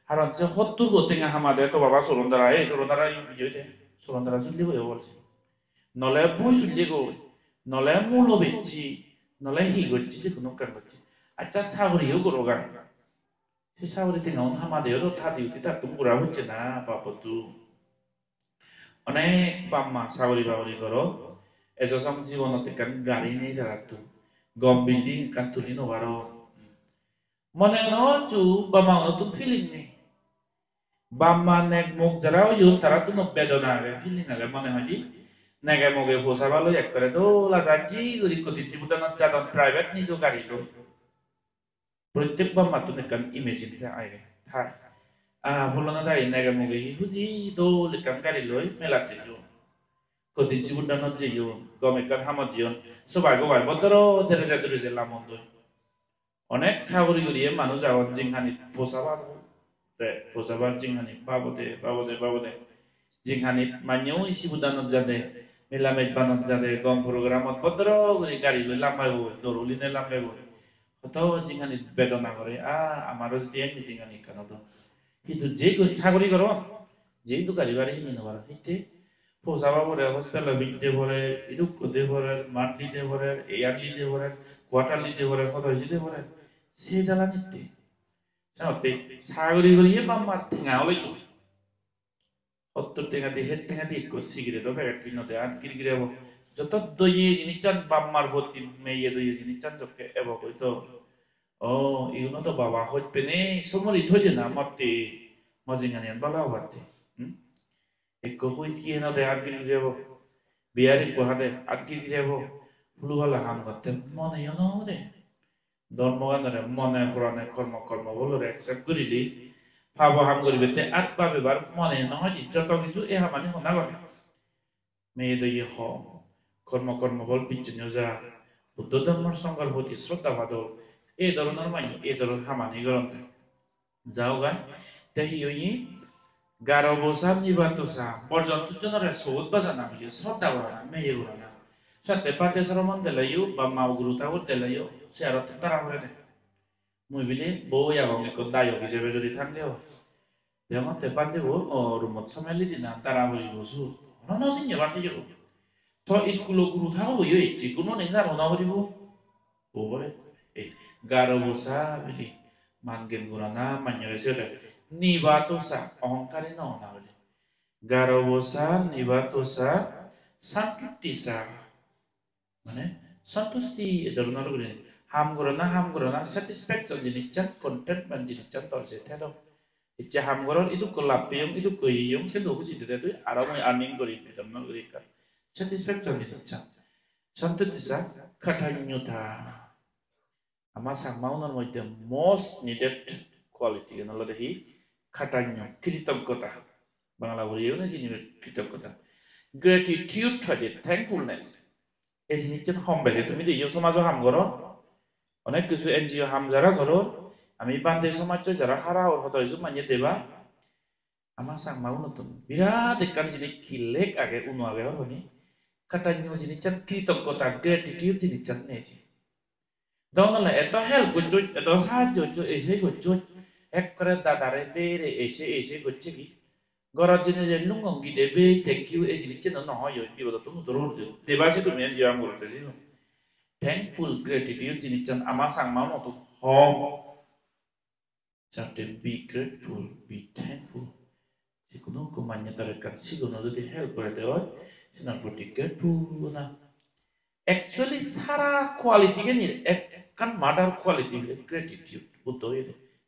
কারণ সে 70 গোতেঙ্গা হামাদে তো বাবা সরন্দারা এই সরন্দারা ইউতে সরন্দারা চুলি বই বলছে নলে বই চুলি গো নলে মূল বেচি নলে হি গচ্ছি যে কোনো কাম করছে আচ্ছা সাগরিও গরোগা সে সাগরি তে গাউন হামাদে তো থা দিউতে তা তুমগুরা হচ্ছে না বাপতু অনেক বাম্মা সাগরি বাগরি করো এজসম জীবনতে কান গাড়ি নেই দাঁড়াতো গম বিল্ডিং কান তুলি নবারো মনে নচু বাম্মা নতুন ফিলিং নেই বাম্মা নেক মুখ যারাও ইউন তারা তো বেদনা আগে ফিলিং আগে মনে হয় কি নেগে মগে ফোসা ভালো এক করে দোলা যাচ্ছি গরি কতি চিবুদান চাদন প্রাইভেট নিজো গাড়ি লো প্রত্যেক বাম্মা তো নেকান ইমেজিন তে আগে থাই বললো না তাই নেগে মগে হুজি দোল কান গাড়ি লই মেলা চিলো কতি চিবুদান জিও গমে কান হামত জিওন সবাই গোবাই বদর দেরে লামন দই অনেক সাগরি গরিয়ে মানুষ যাওয়ার জিংহানি ফোসাবা Posabar jinghani babode jinghani manyo isi budanot jade melamet banot jade gom programot bodro guri gari lo lambai bo doruli ne lambai bo to jinghani bedona gore amaro dia ki jinghani kanodo hitu je go chagori goro je du gari bari hini no bara hitte posaba bore hostel bidde bore iduk de bore monthly de bore yearly de bore quarterly de bore kota hisi de bore se jala nitte Sampai saguri guri ye bamar tengah oleh itu. Otot tengah di head tengah di ikut sigire do pegat pino de at kiri kiri abo. Jotot do ye jini chan bamar boti me ye do ye jini chan jokke abo ko itu. Oh, iu no to bawa hot pene somor itu aja na mati majingan yang bala wate. Ekko huit ki no de at kiri kiri abo. Biar ikko hade at kiri kiri abo. Flu bala ham kotte mone yo no de. ধর্মগানের মনে পুরাণে কর্ম বলো accept করিলি ভাবো হাম করিবে তে আট পাবে বার মনে নহয় যত কিছু এহা মানে হনা করে মেয়ে দই হ কর্ম বল পিছনে যা বুদ্ধ ধর্মের সংঘর প্রতি শ্রদ্ধা বাদ এই ধরনের মানে এই ধরনের খামানি গ্রন্থ যাও গায় তেহি ওই 11 বছর নিবান্তসা বর্জন সূচনার সৌদ বাজানা মিলে শ্রদ্ধা করা মেয়ে করা না সাথে পাতে সরমন দেলাইও বা মাও গুরু তাও দেলাইও সেরত তারা করে দে মুই বিলে বউ এবং এক দায়ক হিসেবে যদি থাকলেও যেমন তে পাতে ও রুমত সামালি দিনা তারা হই বসু নন সিং বাতি যাব তো স্কুল গুরু থাও হই ইচ্ছি কোনো নেই জানো না বলিব ও বলে এই 11 বছর বিলি মানগেন গুরানা মান্য সেটা নিবাতসা অহংকারী না না বলে 11 বছর নিবাতসা সান্তুতিসা মানে সন্তুষ্টি ধরনের করে হাম করনা স্যাটিসফ্যাকশন জিনিসটা কন্টেন্টমেন্ট জিনিসটা তলছে থেতো ইচ্ছা হাম করন ইদু কলাপিয়ং ইদু কইয়ং সে দো খুশি দিতে তুই আর মই আর্নিং করি ধরনের করে কা স্যাটিসফ্যাকশন জিনিসটা সন্তুষ্টিসা খাটাইন্যতা আমার সামাউনার মধ্যে মোস্ট নিডেড কোয়ালিটি হলো দেখি খাটাইন্য কৃতজ্ঞতা বাংলা বলিও না জিনিস কৃতজ্ঞতা গ্র্যাটিটিউড থাকে থ্যাঙ্কফুলনেস এই জিনিসটা কম বেশি তুমি দিও সমাজও হাম করো অনেক কিছু এনজিও হাম যারা করো আমি বান্ধে সমাজ যারা হারা ওর কথা হয়েছে মানিয়ে দেবা আমার সাংমাও নতুন বিরাট একখান জিনিস খিলেক আগে উনো আগে হনি কাটাইন্য জিনিসটা কৃতজ্ঞতা গ্র্যাটিটিউড জিনিসটা নিয়েছি দৌনলে এত হেল্প করছো এত সাহায্য করছো এসে করছো এক করে দাদারে বেড়ে এসে করছে কি গরজ জিনিস লুঙ্গং কি দেবে থ্যাংক ইউ এই জিনিসটা না হয় বিপদ তুমি ধরো দেবাসে তুমি জিয়াম করতেছি thankful gratitude জিনিসটা আমার সাংমা মতো হম সাথে be grateful be thankful যে কোনো মান্যতার কাছে কোনো যদি হেল্প করে দেওয়া হয় সেটার প্রতি grateful না অ্যাকচুয়ালি সারা কোয়ালিটি কে নিয়ে একখান মাদার কোয়ালিটি হলে gratitude বুদ্ধ হয়ে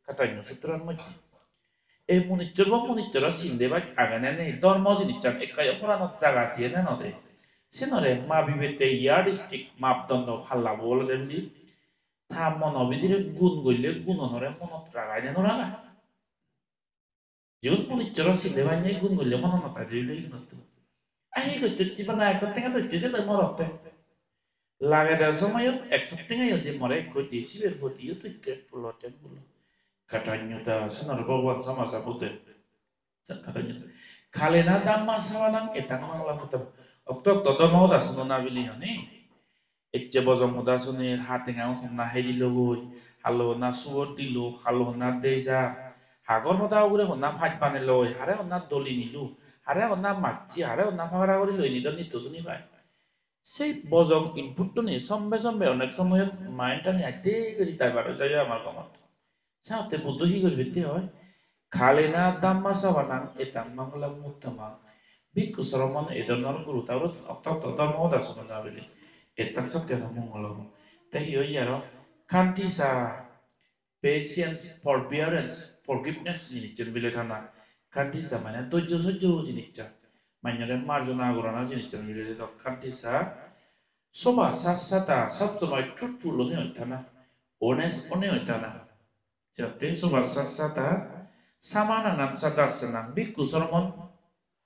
কাটাইন্য সূত্রের মধ্যে এই মনিচ্চর সিন্দেবা আগানে ধর্ম জিনিচান একায় পুরানো জায়গা দিয়ে নদে সেনরে মা বিবেতে ইয়ার্ডিস্টিক মাপদণ্ড ফাল্লা বলে দেমলি থা মনোবিধিরে গুণ গইলে গুণ নরে মনত রাগাইনে নরাগা যেমন মনিচ্চর সিন্দেবা নিয়ে গুণ গইলে মন নতা দিলে নতো আহি গচ্ছে চিবানা একশো টাকা দিচ্ছে সে মরতে লাগে দেওয়ার সময় একশো টাকাই যে মরে গতি শিবের গতিও তুই গেটফুল হতেন বলো katanya da sanar bawan sama sabute katanya kalena damma sawalang etang mangla mutam oktok toto mau da suno na bili hani ecce bozom muda suni hatinga na hedi logoi halo na suor dilu halo na deja hagor hoda ugure honna phaj bane loi hare honna doli nilu hare honna machi hare honna phara gori loi nidon nitu suni bai সেই বজম ইনপুটটো নি সম্বে অনেক সময় মাইন্ডটা নি আইতে করি তাই বারো যায় আমার কমত সাথে বুদ্ধি করবে তে হয় খালেনা দাম্মা সাবানাং এতাং মঙ্গলম মুত্তমা বিক্কু সরমন এদনর গুরু তাওর অক্তক ধর্ম দাসন নাবিলি এতাং সত্যনা মঙ্গলম তাই হই ইয়ারো কান্তিসা পেশেন্স ফরবিয়ারেন্স ফরগিভনেস জিনিসজন বিলে থানা কান্তিসা মানে ধৈর্য সহ্য জিনিসটা মাইনরে মার্জনা গরানা জিনিসজন বিলে তো কান্তিসা সবা সাসাতা সব সময় ট্রুথফুল হয়ে থানা অনেস্ট হয়ে থানা Jadi sobat sasata sama nanan sada senang biku sormon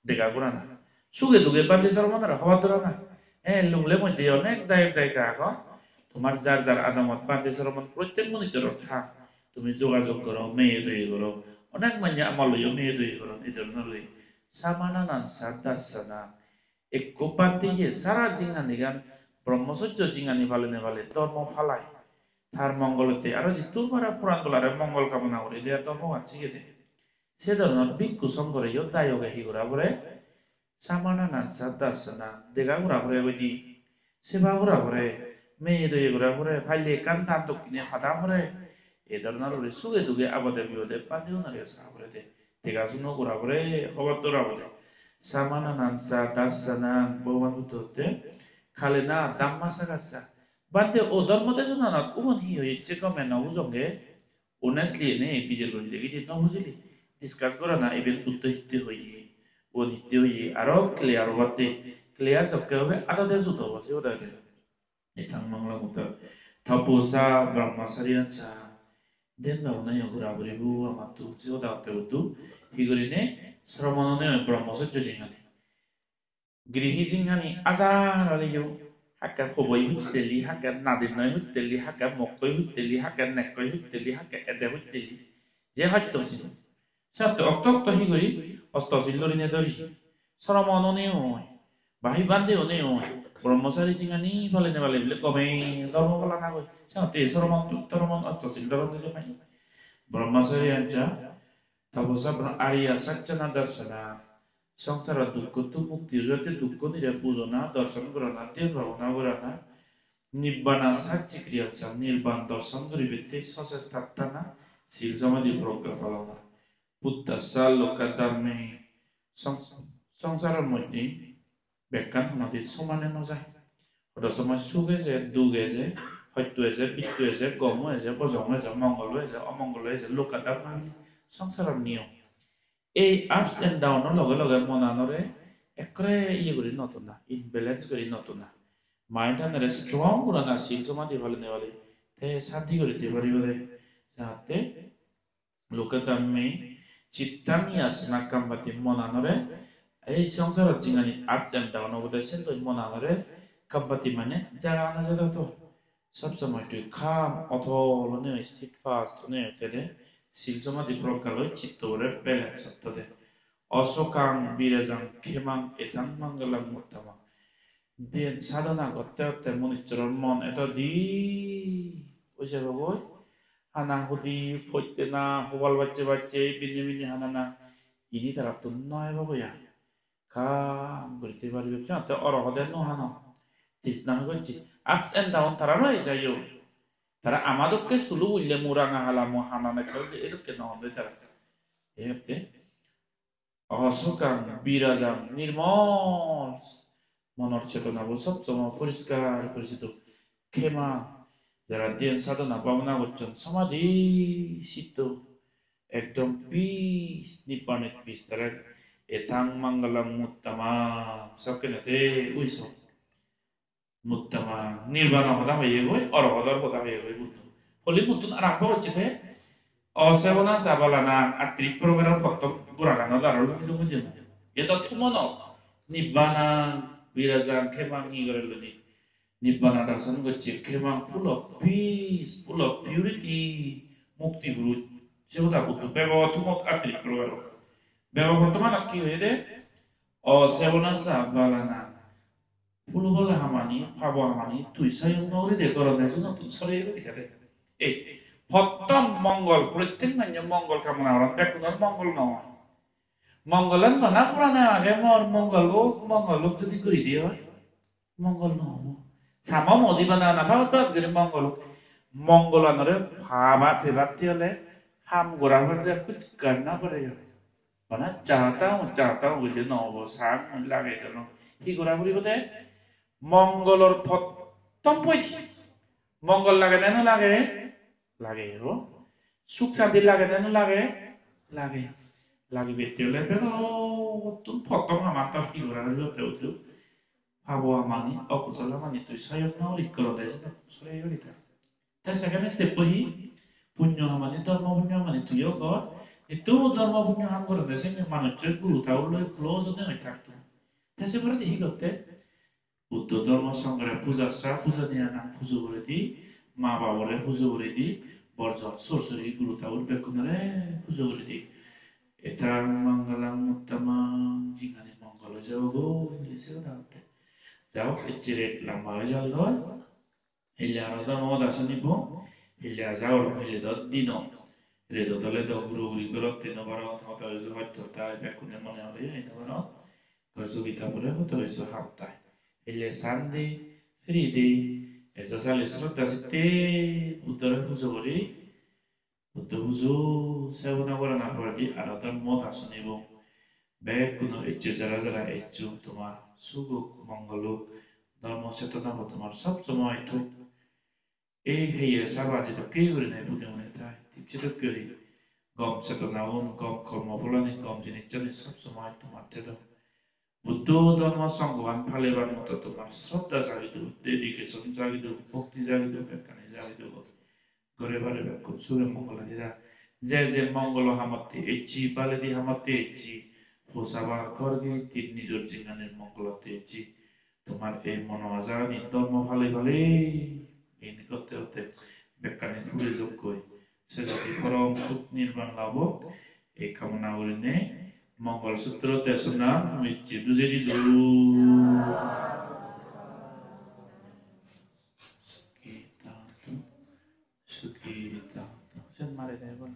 deka kurana. Suge duge bandi sormon ada khawatirana. Lungle mo dia onek dai kago. তোমার যার যার আদামত বান্দে সরমন প্রত্যেক মনিটরের থাক তুমি যোগাযোগ করো মেয়ে দই করো অনেক মানে আমল লইও মেয়ে দই করো এই ধরনের লই সামানা নান সাদাসনা এক কোপাতে গিয়ে সারা জিঙ্গানি গান ব্রহ্মচর্য জিঙ্গানি ভালে ধর্ম ফালায় তার মঙ্গলতে আরো যে তুলমারা পুরাণ গোলারে মঙ্গল কামনা করে দেয়া ধর্ম আছে গেছে সে ধরনের ভিক্ষু শঙ্করে দায়গে হিগুরা বলে সামানা নান সাদাসনা দেখা ঘুরা ঘুরে গদি সেবা ঘুরা ঘুরে মেয়ে দই ঘুরা ঘুরে ফাইলে কান দান দক্ষিণে ফাটা ঘুরে এই ধরনের সুগে দুগে আবাদে বিবাদে পান্ডিও নারে সাগরে দে দেখা শুনো ঘুরা ঘুরে খবর তোরা বলে সামানা নান সাদাসনা বমান হতে খালে না Damma সাগাসা Bante o dharma de sana na uman hi hoye cheka me na uzonge honestly ne bijer gori de gidi na bujili discuss kora na event putto hitte hoye on hitte hoye aro clear clear jokke hobe ada de sudo bose oda de etang mangla mutta taposa brahmacharya cha den na ona yogura buri bu amatu se oda te utu higori ne sramana ne brahmacharya jingani grihi jingani azar ali yo hakka khoboi hutteli hakka nadinoi hutteli hakka mokkoi hutteli hakka nekkoi hutteli hakka ede hutteli je hattosin satte okto higori ostosin lorine dori saramonone oi bahi bande one oi brahmachari jingani bale ne bale bile kome dharma bala na goi satte saramon ostosin lorine de mai brahmachari anja taposa arya satchana darsana সংসার দুঃখ তো মুক্তির জন্য দুঃখ নিরে বুঝনা দর্শন করনা দেব ভাবনা করনা নিব্বানা সাচ্চি ক্রিয়াচা নির্বাণ দর্শন করিবেতে সচেষ্টানা শিল সমাধি প্রজ্ঞা ফলনা পুত্তাসা লোকাদামে সংসারের মধ্যে ব্যাখ্যান সমাধি সমানে নজায় ওটা সময় সুখে যে দুগে যে হয়তো যে বিত্তু যে গম যে বজম যে মঙ্গল যে অমঙ্গল যে লোকাদাম সংসারের নিয়ম এই আপস এন্ড ডাউনৰ লগে লগে মনানৰে একৰে ই কৰি নতুন ইনবেলেন্স কৰি নতুন মাইন্ড আনৰে ষ্ট্ৰং কৰা না সিল সমাধি ভালে নেৱালে তে শান্তি কৰি দিব পাৰিবলে যাতে লোকতামে চিত্তানি আসনা কামবাতি মনানৰে এই সংসাৰত জিঙানি আপস এন্ড ডাউন অবদে সেন্ট মনানৰে কামবাতি মানে জাগা না জাদা তো সব সময় তুই খাম অথলনে স্থিত ফাস্ট নে তেলে শিল সমাধি প্রকারই চিত্তরে ব্যালেন্স হতে অসকাং বিরাজাং খেমাং এতাং মঙ্গলং মুত্তমা দেন সাধনা করতে করতে মনিচরণ মন এটা দি ওইসে বাবুই হানা হুদি ফইতে না হবাল বাচ্চে বিনি হানা না ইনি তারা তো নয় বাবুয়া কাম করতে পারবে সাথে অরহদের নো হানা তৃষ্ণা করছি আপস এন্ড ডাউন তারা রয়ে যায় তারা আমাদেরকে সুলু উল্লে মুরাঙা হালামো হানানে খেলতে এরকম নহবে তারা এরকম অহসকাং বিরাজাং নির্মল মনের চেতনা সবসময় পরিষ্কার পরিচিত ক্ষেমা যারা ধ্যান সাধনা ভাবনা করছেন সমাধি সিদ্ধ ekdom peace nibbane peace tarak etang mangalam muttama sakkene te uiso muttama nirvana hoda hoye goi orohodor hoda hoye goi buddha holi muttun arambho hocche te অসেবনা সাবালানা আত্রিক প্রকারের ফতম বুড়াগানো দারুল কিন্তু বুঝে না এটা তুমনো নিব্বানা বিরাজান খেমাং ইগরেলনি নিব্বানা দর্শন করছে খেমাং full of peace full of purity মুক্তি গুরু সেটা বুদ্ধ ব্যবহার তুমক আত্রিক প্রকার ব্যবহার বর্তমান কি হয়ে দে অসেবনা সাবালানা ফুল বলে হামানি ফাবো হামানি তুই সাইম নরে দে করনে জন্য তুই সরে এবে এই প্রথম মঙ্গল প্রত্যেক মানুষ মঙ্গল কামনা করেন বেকুনের মঙ্গল নয় মঙ্গলের না পুরানো আগে মর মঙ্গল যদি করে দিয়ে হয় মঙ্গল নহব সামা মোদি বানা না ভাব তো আজকে মঙ্গল আনরে ভাবা সেবাতি হলে হাম গোড়া হলে কুছ করনা পড়েগা মানে চাহতা বলে নহব সাং লাগে কেন কি গোড়া বলি বোধে মঙ্গলর প্রথম পয়সা মঙ্গল লাগে না লাগে লাগে ro সুখ শান্তি লাগে না লাগে লাগে লাগে বেতেলে বেও তুমি ফতম আমার তো কি করা হলো পেউতু ভাবো আমানি অকুশল মানি তুই সায়ক না রিক করে দেয় সরে গলিতা তাই সেখানে স্টেপ পহি পুণ্য আমানি ধর্ম পুণ্য মানি তুইও কর এতো ধর্ম পুণ্য হাম করে দেয় সে মানুষের গুরু তাও লই ক্লোজ হতে হই থাকতো তাই সে করে দেখি করতে বুদ্ধ ধর্ম সংগ্রহ পূজা নিয়ে না পুজো করে দি মা বাবারে পুজো করে দি বর্জন সরসরি গুরু তাউর বেকুনরে পুজো করে দি এটা মঙ্গলাং মুত্তমা জিগানি মঙ্গল যাও গো ইংলিশে দাওতে যাও এচিরে লম্বা হয়ে যাও ধর হেলে আলাদা মদ আসনি পো হেলে যাও হেলে দত দিন রেদো দলে দ গুরু গুরি করত দিন বার হত হইছে হয়তো তাই বেকুনে মনে হলে এই ধর গজবিতা পরে হত হইছে হাপ্তায় হেলে সানডে ফ্রিডে এসা সালে শ্রদ্ধা সিতে উত্তরে পুজো করি বুদ্ধ পুজো সেবনা করা না পারি আলাদা মত আসন এবং ব্যাগ কোনো ইচ্ছে যারা যারা ইচ্ছু তোমার সুখ মঙ্গল ধর্ম চেতনা তোমার সব সময় তো এই হেয়ে সাবা যেটা কে করে নাই বুদ্ধ মনে তাই সেটা করি গম চেতনা গম কর্ম ফলানি গম জিনিস জানি সব সময় তোমার তেল বুদ্ধ ধর্ম সংগঠন ফালেবার মতো তোমার শ্রদ্ধা জাগিত ডেডিকেশন জাগিত ভক্তি জাগিত ব্যাখ্যানে জাগিত ঘরে বারে ব্যাখ্য সুরে মঙ্গল দিদা যে মঙ্গল হামতে এচি পালে দি হামতে এচি হোসাবা করগে তিন নিজের জিঙ্গানের মঙ্গলতে এচি তোমার এই মন আজানি ধর্ম ভালে ভালে এই করতে হতে ব্যাখ্যানে ফুলে যোগ্য সে যদি পরম সুখ নির্বাণ লাভ এই কামনা করে নে মঙ্গলসূত্র তেসনা মিচ্ছি দুজে দিল সুখী সুখী সে মারে দেয় বল